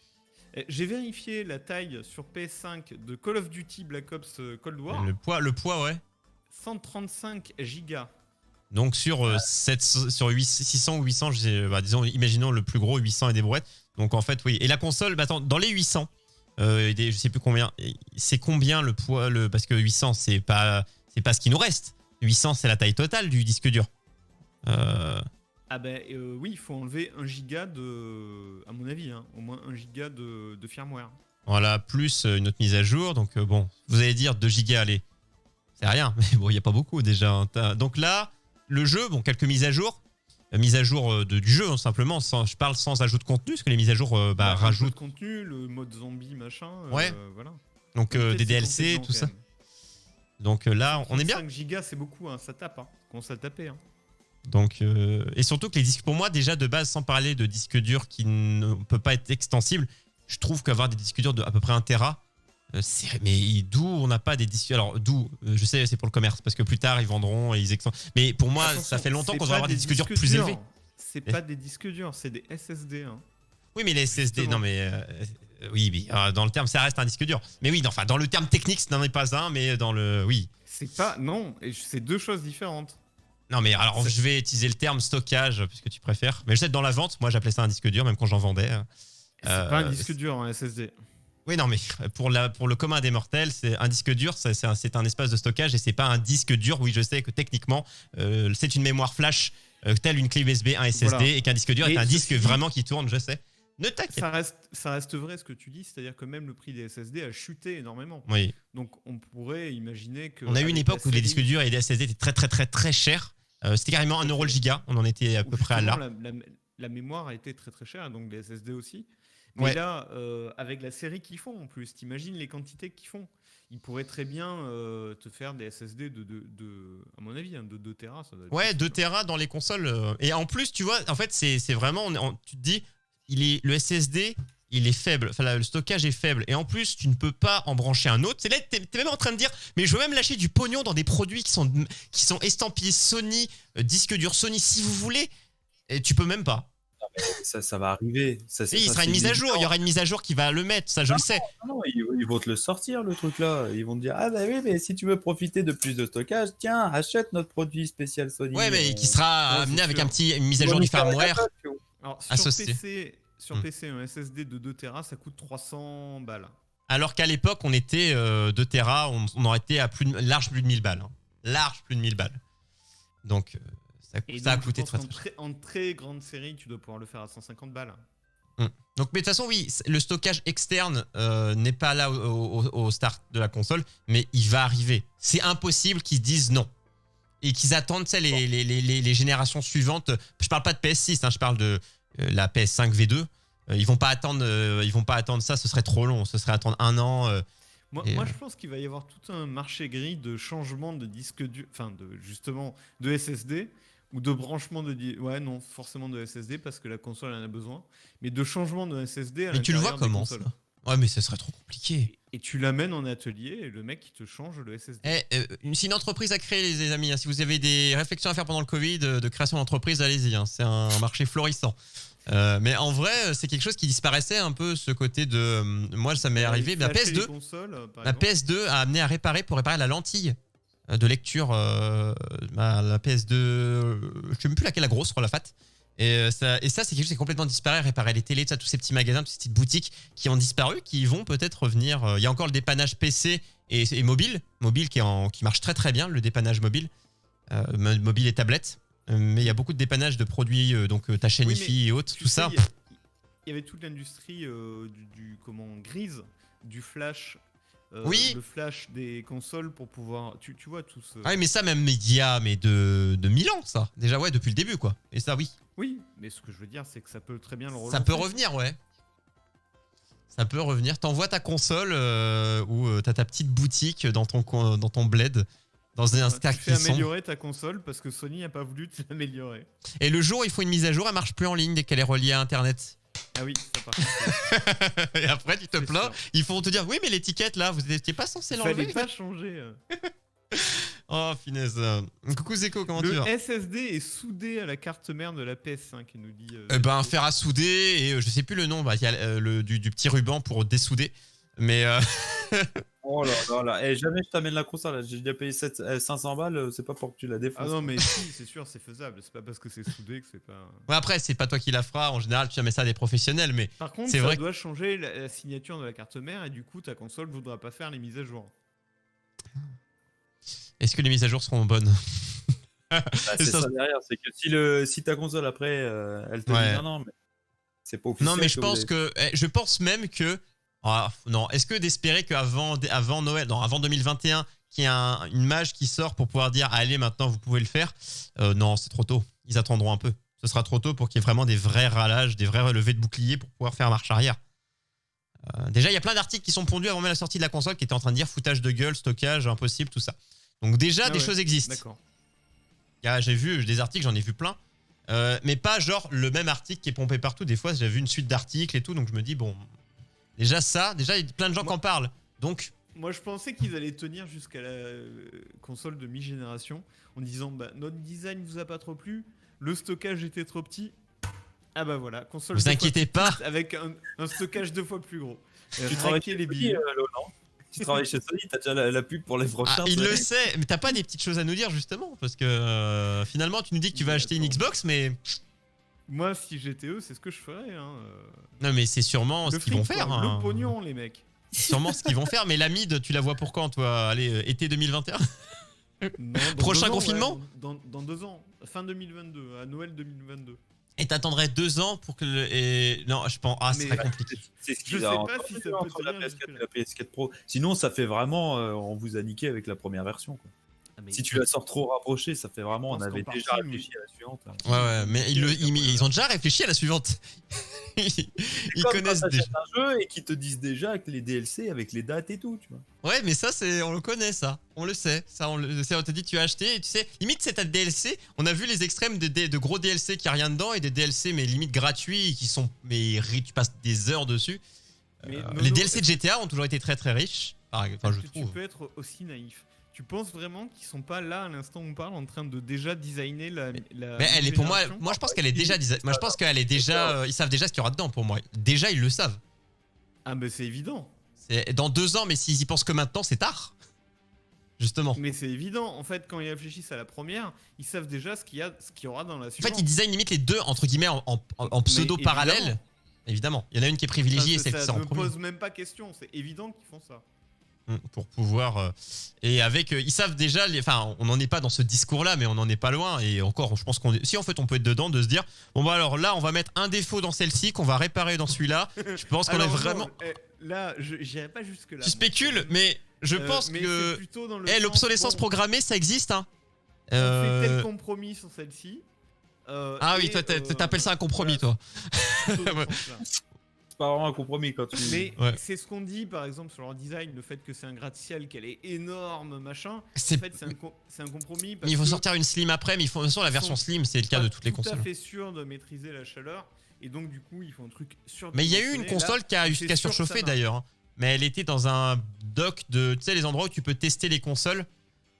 J'ai vérifié la taille sur PS5 de Call of Duty Black Ops Cold War, Le poids, ouais. 135 gigas. Donc sur 600 ou 800, disons, imaginons le plus gros 800 et des brouettes. Donc en fait, oui. Et la console, bah, attends, dans les 800, je sais plus combien. C'est combien le poids parce que 800, c'est pas ce qui nous reste. 800, c'est la taille totale du disque dur. Ah ben oui, il faut enlever 1 giga de, à mon avis, hein, au moins 1 giga de firmware. Voilà, plus une autre mise à jour. Donc bon, vous allez dire 2 gigas, allez. C'est rien, mais bon, il n'y a pas beaucoup déjà. Hein. Donc là, le jeu, bon, quelques mises à jour. Mise à jour du jeu, hein, simplement. Je parle sans ajout de contenu, parce que les mises à jour Un peu rajoutent. de contenu, le mode zombie, machin. Ouais. Voilà. Donc Peut-être des 50 DLC, dedans, tout quand ça. même. Donc là, on est bien. 5 gigas, c'est beaucoup, hein, ça tape. Hein. Commence à taper. Hein. Donc, et surtout que les disques, pour moi, déjà de base, sans parler de disques durs qui ne peut pas être extensibles, je trouve qu'avoir des disques durs de à peu près 1 Tera, mais d'où on n'a pas des disques. Alors, d'où, je sais, c'est pour le commerce, parce que plus tard, ils vendront et ils extendent. Mais pour moi, Attention, ça fait longtemps c'est qu'on pas va avoir des disques durs plus élevés. C'est pas des disques durs, c'est des SSD. Hein. Oui, mais les SSD, Justement. non, mais. Oui, dans le terme, ça reste un disque dur. Mais oui, enfin, dans le terme technique, ce n'en est pas un, mais dans le. Oui. C'est pas. Non, c'est deux choses différentes. Non, mais alors, je vais utiliser le terme stockage, puisque tu préfères. Mais je sais que dans la vente, moi, j'appelais ça un disque dur, même quand j'en vendais. C'est pas un disque dur, un SSD. Oui, non, mais pour le commun des mortels, c'est un disque dur, c'est un espace de stockage et c'est pas un disque dur. Oui, je sais que techniquement, c'est une mémoire flash, telle une clé USB, un SSD, Voilà. et qu'un disque dur est Et un ceci disque dit, vraiment qui tourne, je sais. Ne t'inquiète. Ça reste vrai ce que tu dis, c'est-à-dire que même le prix des SSD a chuté énormément. Oui. Donc on pourrait imaginer que. On a eu une avec époque la où les série- disques durs et les SSD étaient très, très, très, très chers. C'était carrément 1 € le giga. On en était à où peu près à justement là. la mémoire a été très très chère, donc les SSD aussi. Mais Ouais. là, avec la série qu'ils font en plus, t'imagines les quantités qu'ils font. Ils pourraient très bien te faire des SSD à mon avis, hein, de 2 Tera. Ça doit être Ouais, possible. 2 Tera dans les consoles. Et en plus, tu vois, en fait, c'est vraiment. Tu te dis, le SSD, il est faible. Enfin, le stockage est faible. Et en plus, tu ne peux pas en brancher un autre. C'est là, t'es même en train de dire, mais je veux même lâcher du pognon dans des produits qui sont estampillés Sony, disque dur Sony, si vous voulez. Et tu peux même pas. Ça va arriver. Et il sera une mise à jour. Il y aura une mise à jour qui va le mettre. Ça, je le sais. Non, ils vont te le sortir, le truc là. Ils vont te dire, ah bah oui, mais si tu veux profiter de plus de stockage, tiens, achète notre produit spécial Sony. Ouais, mais qui sera ouais, amené c'est avec sûr. une mise à jour du firmware. Alors, sur associé. PC, un SSD de 2 Tera, ça coûte 300 balles. Alors qu'à l'époque, on était 2 Tera, on aurait été à large plus de 1000 balles. Hein. Large plus de 1000 balles. Donc, Et ça a donc, je coûté pense très qu'en très cher. en très grande série, tu dois pouvoir le faire à 150 balles. Donc, mais de toute façon, oui, le stockage externe n'est pas là au start de la console, mais il va arriver. C'est impossible qu'ils disent non. Et qu'ils attendent, tu sais, les générations suivantes. Je parle pas de PS6, hein, je parle de la PS5 V2. Ils vont pas attendre ça, ce serait trop long. Ce serait attendre 1 an. Moi, je pense qu'il va y avoir tout un marché gris de changement de disque dur, enfin, justement, de SSD ou de branchement ouais, non, forcément de SSD parce que la console en a besoin, mais de changement de SSD à Mais tu le vois l'intérieur des comment ça? consoles. Ouais, mais ce serait trop compliqué. Et tu l'amènes en atelier et le mec, il te change le SSD. C'est une entreprise à créer, les amis. Hein. Si vous avez des réflexions à faire pendant le Covid, de création d'entreprise, allez-y. Hein. C'est un marché florissant. Mais en vrai, c'est quelque chose qui disparaissait un peu, ce côté de. Moi, ça m'est arrivé. La Flasher les PS2, consoles, par la exemple. PS2 a amené à pour réparer la lentille de lecture. La PS2, je ne sais même plus laquelle, la grosse, je crois, la fat. Et ça, c'est quelque chose qui est complètement disparu, réparer les télés, tous ces petits magasins, toutes ces petites boutiques qui ont disparu, qui vont peut-être revenir. Il y a encore le dépannage PC et mobile qui marche très très bien, le dépannage mobile, mobile et tablette. Mais il y a beaucoup de dépannage de produits, donc ta chaîne IFI et autres, tout ça. Il y avait toute l'industrie grise, du flash. Oui. Le flash des consoles pour pouvoir. Tu vois tout ce. Ah oui, mais ça, même média, mais de 1000 ans, ça. Déjà, ouais, depuis le début, quoi. Et ça, oui. Oui, mais ce que je veux dire, c'est que ça peut très bien le relancer. Ça peut revenir, ouais. Ça peut revenir. T'envoies ta console ou t'as ta petite boutique dans ton bled. Dans un Tu fais qui améliorer ta console parce que Sony n'a pas voulu te l'améliorer. Et le jour où il faut une mise à jour, elle marche plus en ligne dès qu'elle est reliée à Internet. Ah oui, ça par contre. Et après, tu te plains. Ils vont te dire, oui, mais l'étiquette, là, vous n'étiez pas censé l'enlever. Fallait pas changer. Oh, finesse. Coucou Zeko, comment tu vas? Le SSD est soudé à la carte mère de la PS5, il nous dit. Fer à souder, et je sais plus le nom, il y a du petit ruban pour dessouder. Mais. Oh là là, jamais je t'amène la console. J'ai déjà payé 500 balles, c'est pas pour que tu la défonces. Ah non, mais si, c'est sûr, c'est faisable. C'est pas parce que c'est soudé que c'est pas. Ouais, après, c'est pas toi qui la feras. En général, tu mets ça à des professionnels, mais. Par contre, c'est ça vrai doit changer la signature de la carte mère et du coup, ta console voudra pas faire les mises à jour. Est-ce que les mises à jour seront bonnes? C'est ça derrière, c'est que si ta console après, elle te dit non, mais c'est pas officiel. Non, mais je pense même que. Non, est-ce que d'espérer qu'avant Noël, non, avant 2021, qu'il y ait une mage qui sort pour pouvoir dire allez, maintenant vous pouvez le faire, non, c'est trop tôt. Ils attendront un peu. Ce sera trop tôt pour qu'il y ait vraiment des vrais râlages, des vrais relevés de boucliers pour pouvoir faire marche arrière. Déjà, il y a plein d'articles qui sont pondus avant même la sortie de la console qui étaient en train de dire foutage de gueule, stockage, impossible, tout ça. Donc déjà, des choses existent. D'accord. J'ai vu des articles, j'en ai vu plein. Mais pas genre le même article qui est pompé partout. Des fois, j'ai vu une suite d'articles et tout, donc je me dis, bon, déjà, il y a plein de gens qui en parlent. Donc. Moi, je pensais qu'ils allaient tenir jusqu'à la console de mi-génération en disant notre design vous a pas trop plu, le stockage était trop petit. Ah bah voilà, console. Vous inquiétez pas. Avec un stockage 2 fois plus gros. Tu travailles les billets, tu travailles chez Sony, t'as déjà la pub pour les prochains. Il le sait, mais t'as pas des petites choses à nous dire justement, parce que finalement tu nous dis que tu vas acheter une Xbox, mais. Moi, si j'étais eux, c'est ce que je ferais. Non, mais c'est sûrement ce qu'ils vont faire. Le pognon, les mecs. Sûrement ce qu'ils vont faire, mais la mid, tu la vois pour quand, toi? Allez, été 2021. Non, prochain confinement? Ouais, dans 2 ans, fin 2022, à Noël 2022. Et t'attendrais 2 ans pour que non, je pense. Ce serait compliqué. C'est ce je sais pas si ça peut entre la PS4 et la PS4 Pro. Sinon, ça fait vraiment, on vous a niqué avec la première version, quoi. Si tu la sors trop rapprochée, ça fait vraiment. On avait déjà réfléchi à la suivante. Ouais, mais ils ont déjà réfléchi à la suivante. Ils connaissent déjà un jeu et qui te disent déjà avec les DLC, avec les dates et tout, tu vois. Ouais, mais ça, on le connaît, ça. On le sait. Ça, on te dit, tu as acheté et tu sais, limite, c'est ta DLC. On a vu les extrêmes de gros DLC qui a rien dedans et des DLC, mais limite gratuits, qui sont. Mais tu passes des heures dessus. Les DLC de GTA ont toujours été très très riches. Enfin, je trouve. Tu peux être aussi naïf. Tu penses vraiment qu'ils sont pas là à l'instant où on parle en train de déjà designer la mais elle est pour moi je pense qu'elle est déjà moi je pense qu'elle est déjà ils savent déjà ce qu'il y aura dedans pour moi. Déjà ils le savent. Ah mais c'est évident. C'est dans 2 ans, mais s'ils y pensent que maintenant c'est tard. Justement. Mais c'est évident en fait quand ils réfléchissent à la première, ils savent déjà ce qu'il y aura dans la suite. En fait, ils designent limite les deux entre guillemets en pseudo parallèle. Évidemment, il y en a une qui est privilégiée, celle qui sort en premier. Ça ne pose même pas question, c'est évident qu'ils font ça. Pour pouvoir et avec ils savent déjà enfin on n'en est pas dans ce discours là, mais on n'en est pas loin. Et encore je pense si en fait on peut être dedans, de se dire bon bah alors là on va mettre un défaut dans celle-ci qu'on va réparer dans celui-là. Je pense qu'on est vraiment là j'irai pas jusque là. Tu spécules, mais je pense que l'obsolescence programmée ça existe hein. On fait tel compromis sur celle-ci. Ah oui, toi t'appelles ça un compromis, toi. Pas vraiment un compromis quand tu. Mais c'est ce qu'on dit par exemple sur leur design, le fait que c'est un gratte-ciel, qu'elle est énorme, machin. En fait, c'est un compromis. Mais il faut sortir une slim après, mais il faut sur la version slim, c'est le cas de toutes les consoles. Tout à fait sûr de maîtriser la chaleur, et donc du coup ils font un truc sur. Mais il y a eu une console qui a surchauffé d'ailleurs, mais elle était dans un dock de, tu sais, les endroits où tu peux tester les consoles.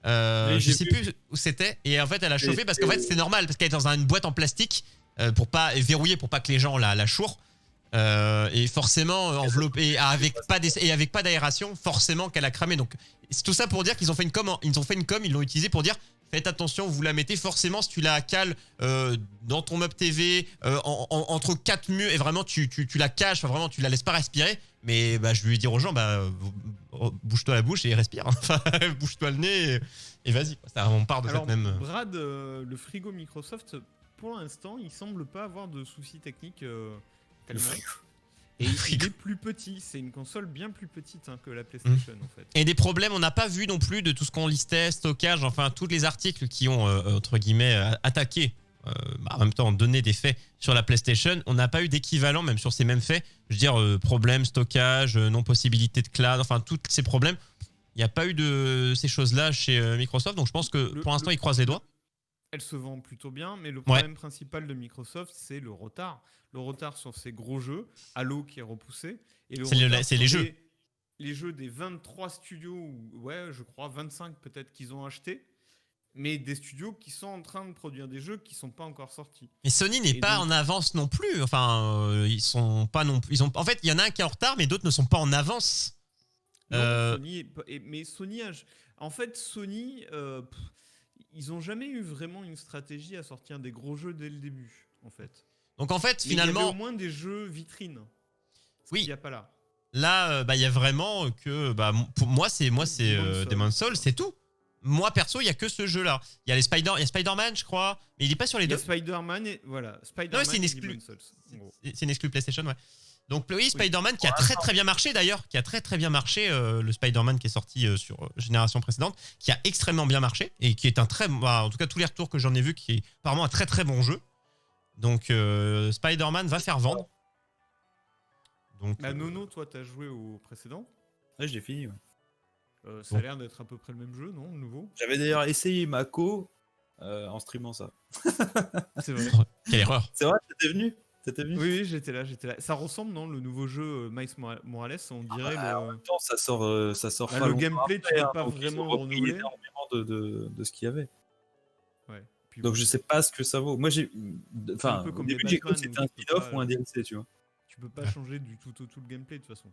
Je sais plus où c'était, et en fait elle a chauffé parce qu'en fait c'est normal, parce qu'elle est dans une boîte en plastique pour pas verrouiller, pour pas que les gens la chourent. Et forcément enveloppée et avec pas d'aération, forcément qu'elle a cramé. Donc c'est tout ça pour dire qu'ils ont fait une com, ils l'ont utilisé pour dire faites attention, vous la mettez forcément si tu la cales dans ton meuble TV, entre 4 murs, et vraiment tu la caches, enfin, vraiment tu la laisses pas respirer. Mais bah, je vais dire aux gens, bouge-toi la bouche et respire. Enfin, bouge-toi le nez et vas-y. Ça, on part de Alors, cette même. Brad, le frigo Microsoft, pour l'instant, il semble pas avoir de soucis techniques tellement. Et il est plus petit, c'est une console bien plus petite que la PlayStation en fait. Et des problèmes, on n'a pas vu non plus de tout ce qu'on listait, stockage, enfin tous les articles qui ont entre guillemets attaqué, en même temps donné des faits sur la PlayStation. On n'a pas eu d'équivalent même sur ces mêmes faits. Je veux dire, problème, stockage, non-possibilité de cloud, enfin tous ces problèmes. Il n'y a pas eu de ces choses-là chez Microsoft, donc je pense que pour l'instant ils croisent les doigts. Elle se vend plutôt bien, mais le problème principal de Microsoft, c'est le retard. Le retard sur ses gros jeux, Halo qui est repoussé. Et c'est les jeux. Les jeux des 23 studios, ouais, je crois 25 peut-être qu'ils ont acheté, mais des studios qui sont en train de produire des jeux qui ne sont pas encore sortis. Et Sony n'est pas en avance non plus. Enfin, ils sont pas non plus. En fait, il y en a un qui est en retard, mais d'autres ne sont pas en avance. Non, Sony, en fait, Sony, ils n'ont jamais eu vraiment une stratégie à sortir des gros jeux dès le début, en fait. Donc en fait, finalement, il y avait au moins des jeux vitrines. Oui. Il n'y a pas là. Là, il y a vraiment que, pour moi, c'est Demon's Souls, c'est tout. Moi perso, il y a que ce jeu-là. Il y a Spider-Man, je crois, mais il est pas sur les deux. Il y a Spider-Man et voilà. Spider-Man. Non, c'est une exclu PlayStation, ouais. Donc oui, Spider-Man qui a très très bien marché d'ailleurs, le Spider-Man qui est sorti sur génération précédente, qui a extrêmement bien marché et qui est en tout cas tous les retours que j'en ai vus, qui est apparemment un très très bon jeu. Donc Spider-Man va faire vendre. Donc, Nono, toi t'as joué au précédent? Ouais, j'ai fini. Ouais. Ça a l'air d'être à peu près le même jeu, non? Le nouveau? J'avais d'ailleurs essayé Mako en streamant ça. C'est vrai. Quelle erreur. C'est vrai, t'étais venu? Oui, j'étais là. Ça ressemble, non? Le nouveau jeu Miles Morales, on dirait. En même temps, ça sort pas le longtemps gameplay, après, tu peux pas vraiment le renouveler. Énormément de ce qu'il y avait. Ouais. Puis donc je sais pas ce que ça vaut. Moi au début j'ai cru que c'était un spin-off ou un DLC, tu vois. Tu peux pas changer du tout le gameplay de toute façon.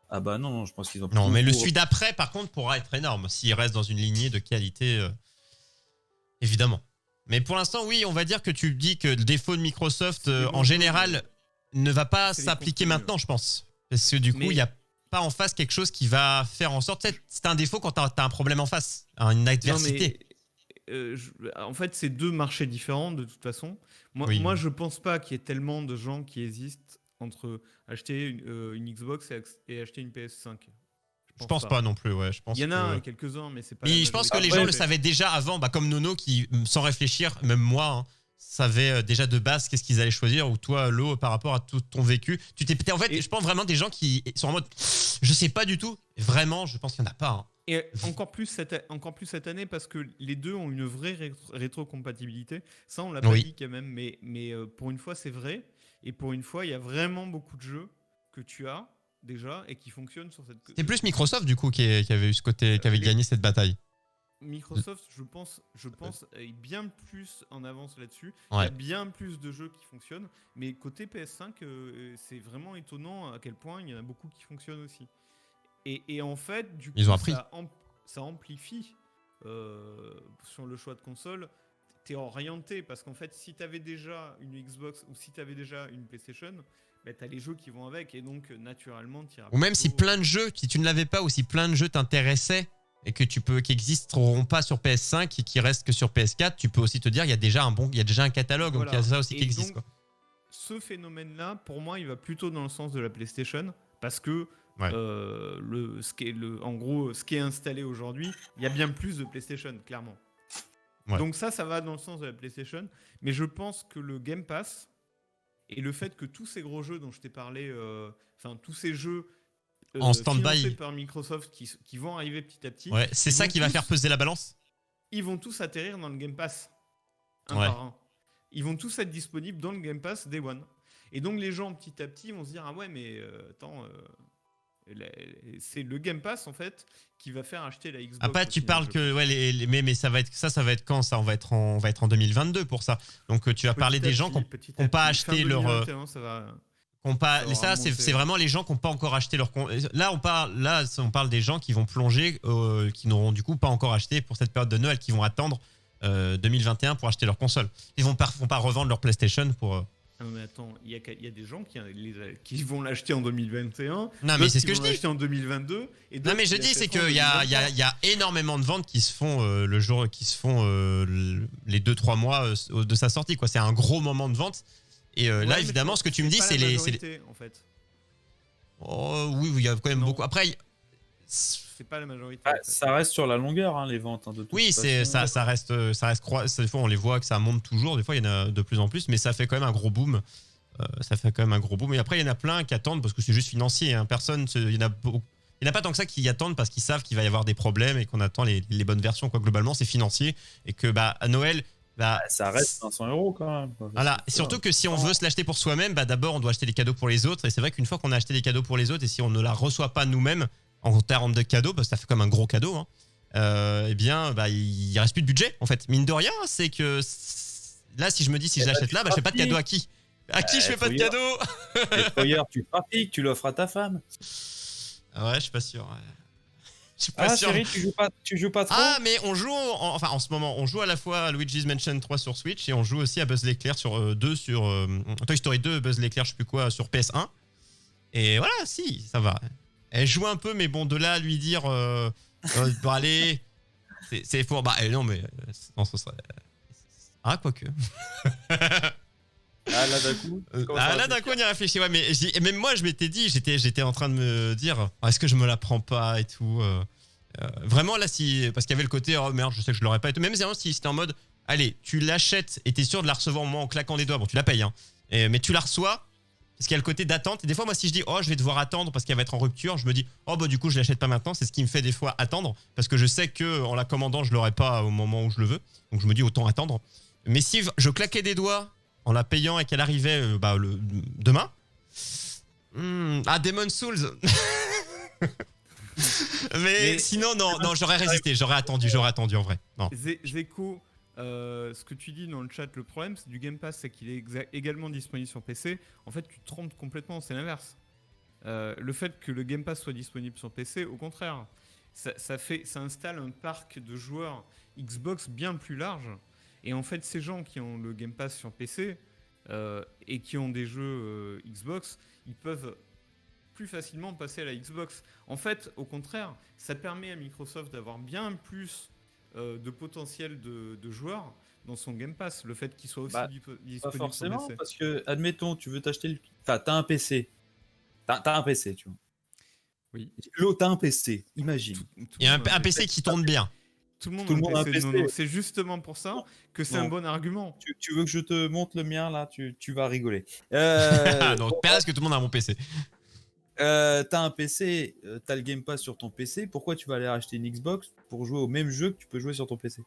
Ah bah non, je pense qu'ils ont. Non, mais le celui d'après, par contre, pourra être énorme s'il reste dans une lignée de qualité, évidemment. Mais pour l'instant, oui, on va dire que tu dis que le défaut de Microsoft, en général, ne va pas s'appliquer maintenant, je pense. Parce que du coup, il n'y a pas en face quelque chose qui va faire en sorte. C'est un défaut quand tu as un problème en face, une adversité. En fait, c'est deux marchés différents de toute façon. Moi, je pense pas qu'il y ait tellement de gens qui hésitent entre acheter une Xbox et acheter une PS5. Je pense pas non plus, ouais. Il y en a quelques-uns, mais c'est pas. Mais je pense que les gens le savaient déjà avant, comme Nono qui, sans réfléchir, même moi, savait déjà de base qu'est-ce qu'ils allaient choisir, ou toi, Lo, par rapport à tout ton vécu. Tu t'es pété. En fait, je pense vraiment des gens qui sont en mode, je sais pas du tout. Vraiment, je pense qu'il y en a pas. Et encore plus cette année parce que les deux ont une vraie rétrocompatibilité. Ça, on l'a pas dit quand même, mais pour une fois, c'est vrai. Et pour une fois, il y a vraiment beaucoup de jeux que tu as déjà et qui fonctionnent sur cette. C'est plus Microsoft du coup qui avait eu ce côté, qui avait gagné cette bataille. Microsoft, je pense, est bien plus en avance là-dessus. Ouais. Il y a bien plus de jeux qui fonctionnent. Mais côté PS5, c'est vraiment étonnant à quel point il y en a beaucoup qui fonctionnent aussi. Et en fait, du coup, ça amplifie sur le choix de console. T'es orienté parce qu'en fait, si t'avais déjà une Xbox ou si t'avais déjà une PlayStation, t'as les jeux qui vont avec et donc naturellement t'iras. Ou même si plein de jeux, si tu ne l'avais pas ou si plein de jeux t'intéressaient et que qui n'existeront pas sur PS5 et qui restent que sur PS4, tu peux aussi te dire il y a déjà un catalogue, voilà. Donc il y a ça aussi qui existe. Donc, ce phénomène-là, pour moi, il va plutôt dans le sens de la PlayStation parce que ce qui est installé aujourd'hui, il y a bien plus de PlayStation, clairement. Ouais. Donc ça va dans le sens de la PlayStation. Mais je pense que le Game Pass et le fait que tous ces gros jeux dont je t'ai parlé, tous ces jeux en stand-by par Microsoft qui vont arriver petit à petit, c'est ça qui va faire peser la balance. Ils vont tous atterrir dans le Game Pass, par un. Ils vont tous être disponibles dans le Game Pass Day One. Et donc les gens petit à petit vont se dire ah ouais mais attends. C'est le Game Pass en fait qui va faire acheter la Xbox. Après tu parles que mais ça va être quand ça on va être en 2022 pour ça. Donc tu vas parler des gens qui n'ont pas acheté leur c'est vraiment les gens qui n'ont pas encore acheté leur là on parle des gens qui vont plonger qui n'auront du coup pas encore acheté pour cette période de Noël, qui vont attendre 2021 pour acheter leur console. Ils vont pas revendre leur PlayStation pour. Non mais attends, il y a des gens qui vont l'acheter en 2021. Non mais d'autres c'est ce qui que vont je dis. l'acheter en 2022. Et Non d'autres mais je qui dis c'est l'achèteront en qu'il y a 2023. énormément de ventes qui se font le jour, qui se font les 2-3 mois de sa sortie quoi. C'est un gros moment de vente. Et Ouais, là mais évidemment ce que tu me dis pas c'est la les. majorité, en fait. Oh oui il y a quand même Non. beaucoup. Après C'est pas la majorité. Ah, en fait. ça reste sur la longueur, hein, les ventes. Hein, de toute oui c'est façon. ça reste des fois on les voit que ça monte toujours. Des fois il y en a de plus en plus mais ça fait quand même un gros boom. Ça fait quand même un gros boom. Et après, il y en a plein qui attendent parce que c'est juste financier. Hein. Il y en a pas tant que ça qui attendent parce qu'ils savent qu'il va y avoir des problèmes et qu'on attend les bonnes versions. Quoi. Globalement, c'est financier. Et que à Noël. Ça reste 500 € quand même. Quoi. Voilà. Et surtout que si on veut se l'acheter pour soi-même, d'abord, on doit acheter des cadeaux pour les autres. Et c'est vrai qu'une fois qu'on a acheté des cadeaux pour les autres et si on ne la reçoit pas nous-mêmes en termes de cadeaux, parce que ça fait comme un gros cadeau, hein, eh bien, il reste plus de budget. En fait, mine de rien, c'est que là, si je me dis si je l'achète là, je fais pas de cadeau à qui? À qui je fais pas de cadeau? Destroyer, tu trafiques, tu l'offres à ta femme. Ah ouais, je suis pas sûr. Ouais. Je suis pas Ah sûr. chérie, tu joues pas trop. Ah, mais on joue, en ce moment, on joue à la fois à Luigi's Mansion 3 sur Switch et on joue aussi à Buzz l'éclair sur 2 sur Toy Story 2, Buzz l'éclair, je sais plus quoi, sur PS1. Et voilà, si, ça va. Elle joue un peu, mais bon, de là à lui dire, bon, allez, c'est pour. Non, mais non, ce serait. Ah, quoique. Ah là d'un coup. Là d'un coup on y réfléchit. Ouais, mais et même moi je m'étais dit, j'étais en train de me dire, est-ce que je me la prends pas et tout. Vraiment là parce qu'il y avait le côté oh merde je sais que je l'aurais pas et tout. Même si c'était en mode allez tu l'achètes et t'es sûr de la recevoir au moins en claquant des doigts. Bon tu la payes hein. Mais tu la reçois parce qu'il y a le côté d'attente. Et des fois moi si je dis oh je vais devoir attendre parce qu'elle va être en rupture, je me dis oh bah du coup je l'achète pas maintenant. C'est ce qui me fait des fois attendre parce que je sais que en la commandant je l'aurai pas au moment où je le veux. Donc je me dis autant attendre. Mais si je claquais des doigts en la payant et qu'elle arrivait demain. Demon's Souls. mais sinon, non, j'aurais résisté, j'aurais attendu en vrai. Non. Zeko, ce que tu dis dans le chat, le problème c'est du Game Pass, c'est qu'il est également disponible sur PC. En fait, tu te trompes complètement, c'est l'inverse. Le fait que le Game Pass soit disponible sur PC, au contraire, ça installe un parc de joueurs Xbox bien plus large. Et en fait, ces gens qui ont le Game Pass sur PC et qui ont des jeux Xbox, ils peuvent plus facilement passer à la Xbox. En fait, au contraire, ça permet à Microsoft d'avoir bien plus de potentiel de joueurs dans son Game Pass. Le fait qu'il soit aussi disponible Pas forcément, sur PC. parce que, admettons, tu veux t'acheter le. Enfin, t'as un PC. T'as un PC, tu vois. Oui. L'autre, t'as un PC, imagine. Il y a un PC qui tourne bien. Tout le monde, Tout le monde a a un un PC. PC. Non, c'est justement pour ça que c'est Non. un bon argument. Tu veux que je te montre le mien, là, tu vas rigoler. Donc, parce que tout le monde a mon PC. T'as un PC, t'as le Game Pass sur ton PC, pourquoi tu vas aller acheter une Xbox pour jouer au même jeu que tu peux jouer sur ton PC?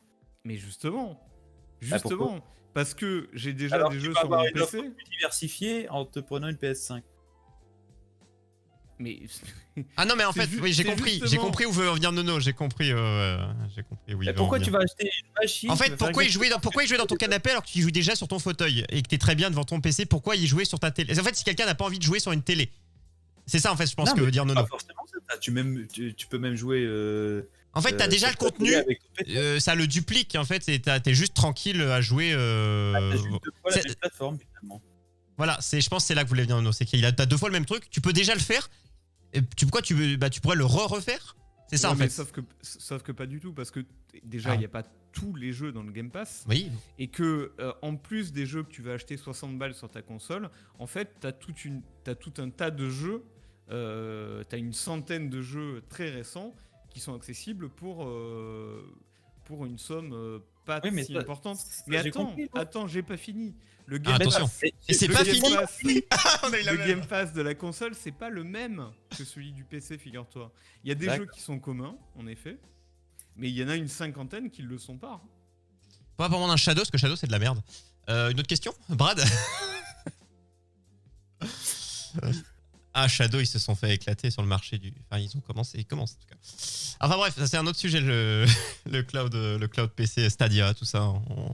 Mais justement, pourquoi parce que j'ai déjà Alors, des tu jeux vas sur avoir mon une offre PC. plus diversifiée en te prenant une PS5. Mais Ah non mais en C'est fait, oui, c'est j'ai justement- compris où veut en venir Nono, j'ai compris oui. Et pourquoi tu vas acheter une machine En qui fait, va faire pourquoi y jouer dans ton canapé alors que tu y joues déjà sur ton fauteuil et que t'es très bien devant ton PC? Pourquoi y jouer sur ta télé? En fait, si quelqu'un n'a pas envie de jouer sur une télé, c'est ça en fait, je pense Non, que mais veut dire Nono. Pas forcément ça. Tu peux même jouer. En fait, t'as déjà le sur ta contenu, télé avec ton PC. ça le duplique en fait, et t'es juste tranquille à jouer. T'as juste deux fois la c'est- même plateforme finalement. Voilà, je pense que c'est là que voulait venir Nono, c'est t'as 2 fois le même truc, tu peux déjà le faire. Et tu pourrais le refaire? C'est ça Ouais, en mais fait. sauf que pas du tout, parce que déjà, il n'y a pas tous les jeux dans le Game Pass. Oui. Et que, en plus des jeux que tu vas acheter 60 balles sur ta console, en fait, t'as tout un tas de jeux, t'as une centaine de jeux très récents qui sont accessibles pour une somme pas Oui, mais si ça- importante. ça, Mais j'ai attends, compris, moi. j'ai pas fini. Le Ah, attention. Et c'est le pas Game fini. Pass- On a eu la le même. Game Pass de la console, c'est pas le même que celui du PC, figure-toi. Il y a des D'accord. jeux qui sont communs, en effet, mais il y en a une cinquantaine qui ne le sont pas. Pas pour moi un Shadow, parce que Shadow c'est de la merde. Une autre question, Brad? Ah, Shadow, ils se sont fait éclater sur le marché du. Enfin, ils commencent en tout cas. Enfin bref, ça c'est un autre sujet, le cloud PC, Stadia, tout ça,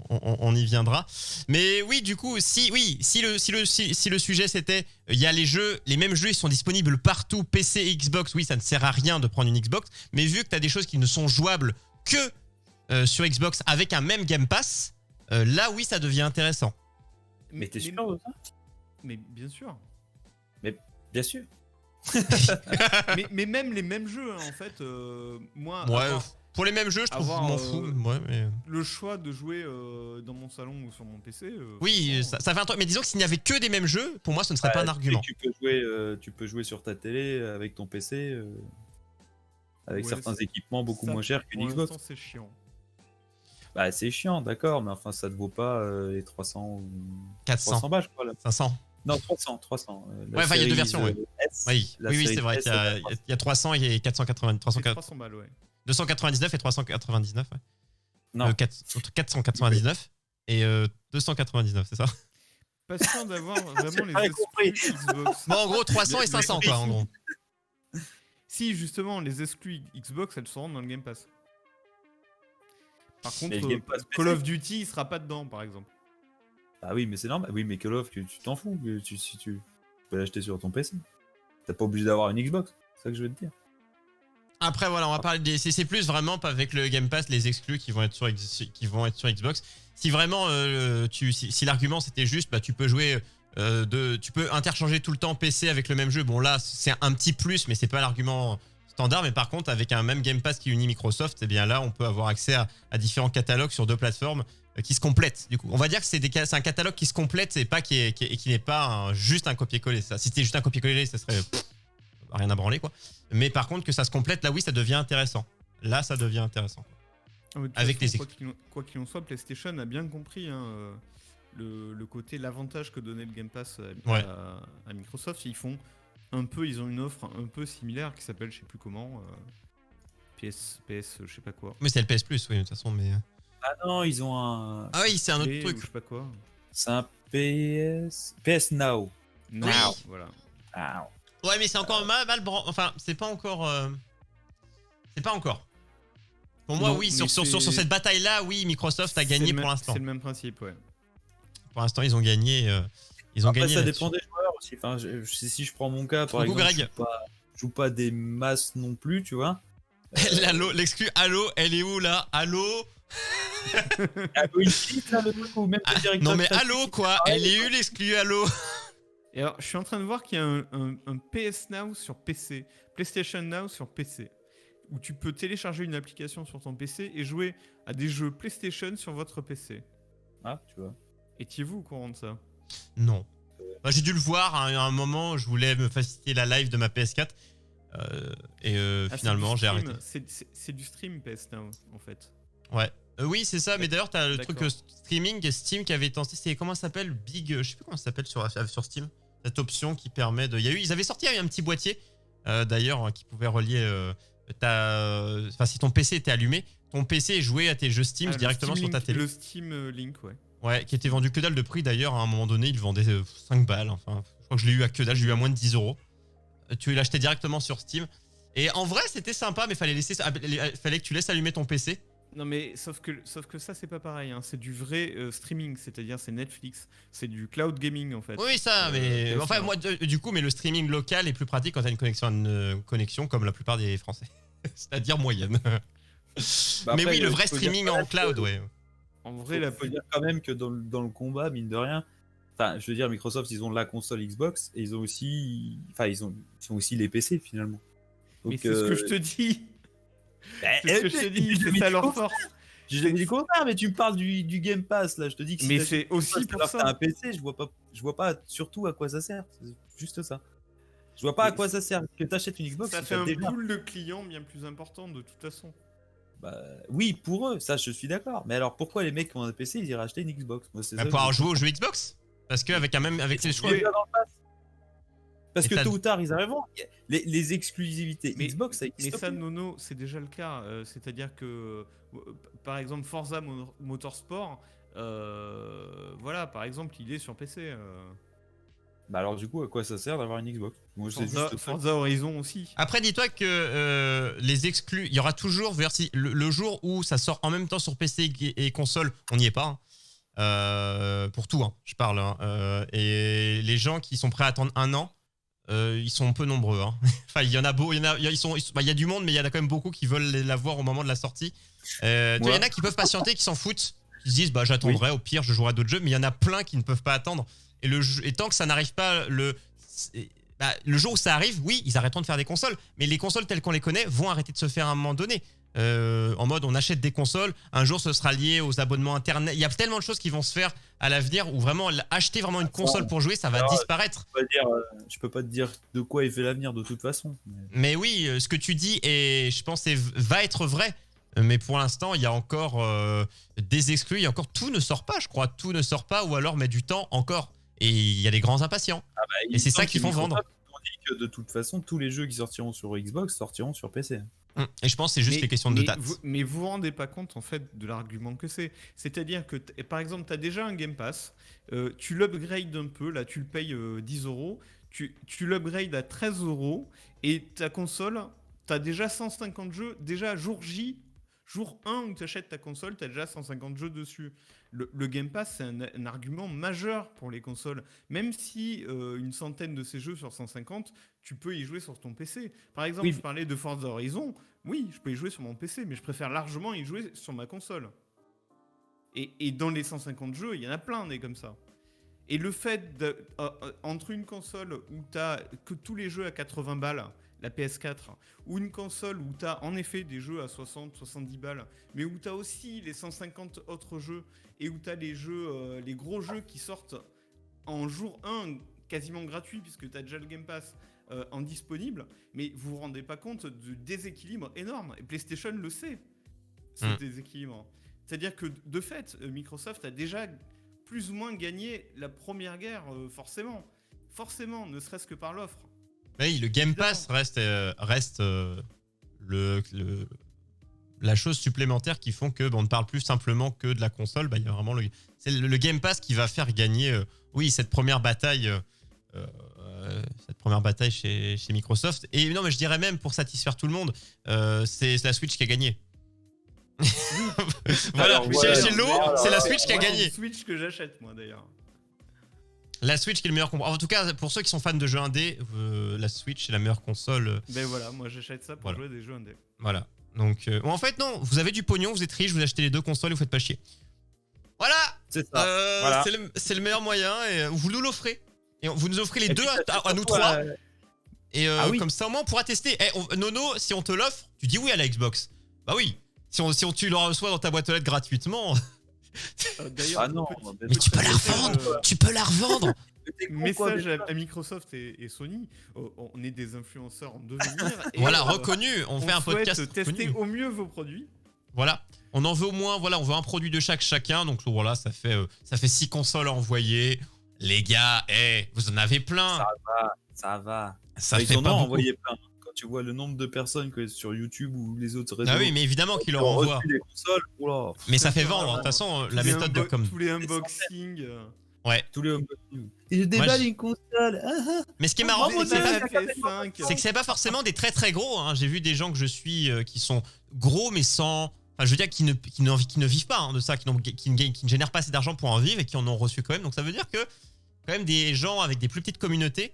on y viendra. Mais oui, du coup, si le sujet c'était, il y a les mêmes jeux, ils sont disponibles partout, PC, Xbox, oui, ça ne sert à rien de prendre une Xbox, mais vu que tu as des choses qui ne sont jouables que sur Xbox avec un même Game Pass, là oui ça devient intéressant. Mais t'es sûr de ça? Mais bien sûr. Bien sûr. mais même les mêmes jeux, hein, en fait, moi, Ouais, pour les mêmes jeux je trouve je m'en fous. Ouais, mais... le choix de jouer dans mon salon ou sur mon PC. Oui, ça fait un truc. Mais disons que s'il n'y avait que des mêmes jeux, pour moi ce ne serait pas un argument. Tu peux jouer sur ta télé avec ton PC, avec Ouais, certains équipements beaucoup moins chers qu'une pour Xbox. l'instant, c'est chiant. Bah c'est chiant, d'accord, mais enfin ça te vaut pas les 300 ou 400. 300 balles, je crois. Là. 500. Non, 300. Ouais, enfin il y a deux versions, ouais. S, Oui, série c'est vrai S, qu'il y a 300 et 480, 300 balles, ouais. 299 et 399, ouais. Non. 499 et 299, c'est ça? Pas sûr d'avoir vraiment les pas compris. exclus Xbox. Bon, en gros, 300 et 500, quoi, en gros. Si, justement, les exclus Xbox, elles seront dans le Game Pass. Par contre, le Game Pass Call PC. of Duty, il sera pas dedans, par exemple. Ah oui, mais c'est normal. Oui, mais Call of, tu t'en fous. Si tu peux l'acheter sur ton PC. T'es pas obligé d'avoir une Xbox. C'est ça que je veux te dire. Après, voilà, on va parler des. C'est plus vraiment pas avec le Game Pass, les exclus qui vont être sur Xbox. Si vraiment, si l'argument c'était juste, bah, tu peux jouer. Tu peux interchanger tout le temps PC avec le même jeu. Bon, là, c'est un petit plus, mais c'est pas l'argument standard. Mais par contre, avec un même Game Pass qui unit Microsoft, eh bien là, on peut avoir accès à différents catalogues sur deux plateformes qui se complètent. Du coup, on va dire que c'est un catalogue qui se complète et pas qui n'est pas juste un copier-coller. Si c'était juste un copier-coller, ça serait rien à branler, quoi. Mais par contre, que ça se complète, là, oui, ça devient intéressant. Là, ça devient intéressant. Ah, mais de toute Avec façon, les quoi qu'il en soit, PlayStation a bien compris hein, le côté, l'avantage que donnait le Game Pass à Microsoft. Ils ont une offre un peu similaire qui s'appelle, je sais plus comment, PS, je sais pas quoi. Mais c'est le PS Plus, oui, de toute façon. Mais... Ah non, ils ont un. Ah oui, c'est un autre Play truc. ou je sais pas quoi. C'est un PS Now. Now, voilà. Ah. Ouais, mais c'est encore mal enfin, c'est pas encore. C'est pas encore. Pour moi, Non, oui, mais sur cette bataille-là, oui, Microsoft a gagné pour l'instant. C'est le même principe, ouais. Pour l'instant, ils ont gagné. Après, ça là-dessus. dépend des joueurs aussi. Enfin, si je prends mon cas, par Coucou, exemple, Greg. je joue pas des masses non plus, tu vois. L'exclu Halo, elle est où là? Halo? Halo Infinite, là, le truc, ou même le directeur Non mais graphique. Halo quoi? Elle est où l'exclu Halo? Et alors, je suis en train de voir qu'il y a un PS Now sur PC, PlayStation Now sur PC, où tu peux télécharger une application sur ton PC et jouer à des jeux PlayStation sur votre PC. Ah, tu vois. Étiez-vous au courant de ça? Non. Bah, j'ai dû le voir à un moment, je voulais me faciliter la live de ma PS4 finalement j'ai arrêté. C'est du stream PS Now en fait. Ouais. Oui, c'est ça, mais d'ailleurs, t'as le truc D'accord. streaming Steam qui avait tenté, c'est comment ça s'appelle? Big, je sais plus comment ça s'appelle sur Steam. Cette option qui permet de. Ils avaient sorti un petit boîtier, d'ailleurs, hein, qui pouvait relier enfin, si ton PC était allumé, ton PC jouait à tes jeux Steam Ah, directement le Steam sur ta Link- télé. Le Steam Link, ouais. Ouais, qui était vendu que dalle de prix d'ailleurs. À un moment donné, ils le vendaient 5 balles. Enfin, je crois que je l'ai eu à que dalle, je l'ai eu à moins de 10 euros. Tu l'achetais directement sur Steam. Et en vrai, c'était sympa, mais fallait que tu laisses allumer ton PC. Non mais sauf que ça c'est pas pareil, hein. C'est du vrai streaming, c'est-à-dire c'est Netflix, c'est du cloud gaming en fait. Oui, ça, mais PS enfin, Now. moi, du coup, mais le streaming local est plus pratique quand t'as une connexion comme la plupart des Français, c'est-à-dire moyenne. Bah mais après, oui, le il vrai faut dire streaming quand en même cloud, que- ouais. En vrai, la faut dire quand même que dans le combat, mine de rien, enfin, je veux dire, Microsoft, ils ont la console Xbox et ils ont aussi, enfin, ils ont aussi les PC finalement. Donc, mais c'est ce que je te dis. C'est ce que je te dis, c'est ça leur force. J'ai jamais dit le contraire, mais tu me parles du Game Pass là. Je te dis que si Mais t'achètes c'est Game Pass, aussi pour alors que ça. t'as un PC, je vois pas surtout à quoi ça sert. C'est juste ça. Je vois pas à Mais quoi ça sert que t'achètes une Xbox. Ça si fait t'as un déjà. pool de clients bien plus important de toute façon. Bah, oui, pour eux, ça je suis d'accord. Mais alors pourquoi les mecs qui ont un PC ils iraient acheter une Xbox? Moi, c'est Bah, ça pour que avoir je joué aux comprends. jeux Xbox. Parce qu'avec les choix. Déjà dans le pass. Parce Et que t'as- tôt ou tard ils arriveront. Les exclusivités Mais- Xbox ça Mais existe. ça, Nono, c'est déjà le cas. C'est-à-dire que, par exemple, Forza Motorsport, voilà, par exemple, il est sur PC. Bah alors du coup à quoi ça sert d'avoir une Xbox? Moi c'est Forza, juste ça. Forza Horizon aussi. Après, dis-toi que les exclus, il y aura toujours, le jour où ça sort en même temps sur PC et console, on n'y est pas. Pour tout, hein, je parle. Hein. Et les gens qui sont prêts à attendre un an, ils sont peu nombreux. Hein. Enfin, il y en a beau, il y a du monde, mais il y en a quand même beaucoup qui veulent l'avoir au moment de la sortie. Il y en a qui peuvent patienter, qui s'en foutent, qui se disent bah j'attendrai, au pire je jouerai à d'autres jeux, mais il y en a plein qui ne peuvent pas attendre. Et tant que ça n'arrive pas, le jour où ça arrive, oui, ils arrêteront de faire des consoles, mais les consoles telles qu'on les connaît vont arrêter de se faire à un moment donné. En mode on achète des consoles, un jour ce sera lié aux abonnements internet. Il y a tellement de choses qui vont se faire à l'avenir où vraiment acheter vraiment une console pour jouer, ça va disparaître. Je peux pas te dire de quoi il fait l'avenir de toute façon. Mais oui, ce que tu dis et je pense va être vrai. Mais pour l'instant, il y a encore des exclus, il y a encore tout ne sort pas, je crois, tout ne sort pas ou alors met du temps encore. Et il y a des grands impatients. Et c'est ça qu'ils font vendre. On dit que de toute façon, tous les jeux qui sortiront sur Xbox sortiront sur PC. Et je pense que c'est juste les questions de date. Mais vous vous rendez pas compte en fait de l'argument que c'est. C'est-à-dire que par exemple, tu as déjà un Game Pass, tu l'upgrades un peu, là tu le payes 10 euros, tu l'upgrades à 13 euros et ta console, tu as déjà 150 jeux, déjà jour J. Jour 1 où tu achètes ta console, tu as déjà 150 jeux dessus. Le Game Pass, c'est un argument majeur pour les consoles. Même si une centaine de ces jeux sur 150, tu peux y jouer sur ton PC. Par exemple, je parlais de Forza Horizon. Oui, je peux y jouer sur mon PC, mais je préfère largement y jouer sur ma console. Et dans les 150 jeux, il y en a plein des comme ça. Et le fait entre une console où tu as que tous les jeux à 80 balles, la PS4, ou une console où tu as en effet des jeux à 60-70 balles, mais où tu as aussi les 150 autres jeux, et où tu as les gros jeux qui sortent en jour 1 quasiment gratuit, puisque tu as déjà le Game Pass en disponible, mais vous vous rendez pas compte du déséquilibre énorme. Et PlayStation le sait, ce déséquilibre. C'est-à-dire que de fait, Microsoft a déjà plus ou moins gagné la première guerre, forcément. Forcément, ne serait-ce que par l'offre. Oui, le Game Pass reste la chose supplémentaire qui font que on ne parle plus simplement que de la console. Il y a vraiment c'est le Game Pass qui va faire gagner cette première bataille chez Microsoft. Et non, mais je dirais même pour satisfaire tout le monde, c'est la Switch qui a gagné. Voilà, chez l'eau, c'est la Switch qui a gagné. C'est la Switch que j'achète moi d'ailleurs. La Switch qui est le meilleur combat. En tout cas, pour ceux qui sont fans de jeux indés, la Switch est la meilleure console. Ben voilà, moi j'achète ça pour jouer à des jeux indés. Voilà. Donc, en fait, non, vous avez du pognon, vous êtes riche, vous achetez les deux consoles et vous faites pas chier. Voilà. C'est ça. Voilà. C'est le meilleur moyen et vous nous l'offrez. Et vous nous offrez les deux à nous trois. Et comme ça, au moins, on pourra tester. Nono, si on te l'offre, tu dis oui à la Xbox. Bah oui. Si tu le reçois dans ta boîte aux lettres gratuitement. D'ailleurs, mais tu peux la revendre. Tu peux la revendre. Message à Microsoft et Sony, on est des influenceurs en devenir. Voilà, reconnu. On fait un podcast. Tester au mieux vos produits. Voilà. On en veut au moins, on veut un produit de chacun. Donc voilà, ça fait 6 consoles à envoyer. Les gars, vous en avez plein. Ça va. Ça ils fait en pas ont beaucoup. envoyé plein. Quand tu vois le nombre de personnes que sur YouTube ou les autres réseaux. Ah oui, mais évidemment qu'ils leur envoient. Les consoles, mais ça fait vendre. De toute façon, la méthode de com. Tous les unboxings. Ouais. Tous les unboxings. Et je déballe une console. Mais ce qui est marrant, c'est que c'est pas forcément des très très gros. Hein. J'ai vu des gens que je suis qui sont gros mais sans. Enfin, je veux dire qui ne vivent pas de ça, qui ne génèrent pas assez d'argent pour en vivre et qui en ont reçu quand même. Donc ça veut dire que quand même des gens avec des plus petites communautés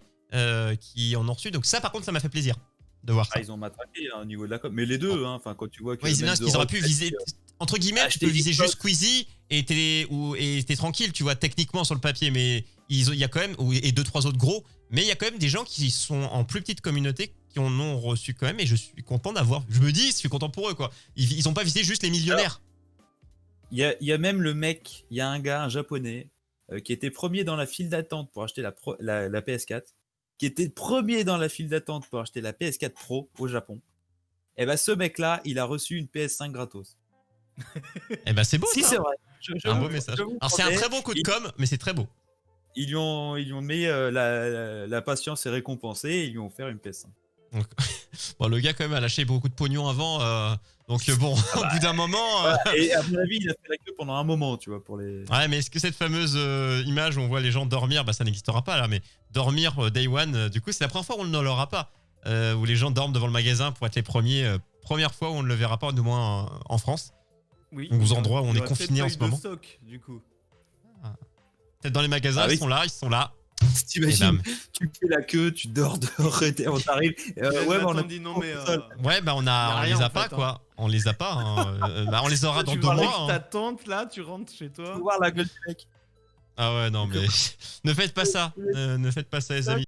qui en ont reçu. Donc ça, par contre, ça m'a fait plaisir de voir ça. Ils ont matraqué au niveau de la com. Mais les deux, enfin quand tu vois que. Oui, c'est bien ce qu'ils auraient pu viser. Entre guillemets, tu peux viser juste Squeezie et t'es tranquille, tu vois, techniquement sur le papier, mais il y a quand même, et 2-3 autres gros, mais il y a quand même des gens qui sont en plus petite communauté qui en ont reçu quand même, et je suis content d'avoir. Je me dis, je suis content pour eux, quoi. Ils ont pas visé juste les millionnaires. Il y a même le mec, il y a un gars, un japonais, qui était premier dans la file d'attente pour acheter la PS4, qui était premier dans la file d'attente pour acheter la PS4 Pro au Japon. Et ben ce mec-là, il a reçu une PS5 gratos. Et ben c'est beau. Si, ça. c'est vrai. Un beau message. Alors c'est un très bon coup de com, mais c'est très beau. Ils lui ont mis la patience est récompensée, ils lui ont offert une PS5. Donc, bon, le gars quand même a lâché beaucoup de pognon avant, donc bon, au bout d'un moment. Voilà. Et à mon avis, il a fait la queue pendant un moment, tu vois, pour les. Ouais, mais est-ce que cette fameuse image où on voit les gens dormir, ça n'existera pas là, mais dormir day one, du coup, c'est la première fois où on ne l'aura pas, où les gens dorment devant le magasin pour être les premiers. Première fois où on ne le verra pas, du moins en France. Oui. Donc aux endroits où on est confiné en ce moment. Stock, du coup. Peut-être dans les magasins, ils sont là. T'imagines, ben, tu fais la queue, tu dors dehors, et on t'arrive. Ouais, mais on a dit non, mais. Ouais, bah on Y a on rien, les a en pas fait, quoi. On les a pas. Hein. Bah on les aura dans tu 2 vas mois. avec ta Hein. tante là, tu rentres chez toi. Faut voir la gueule du mec. Ah ouais, non, mais ne faites pas ça. Ne faites pas ça, les amis.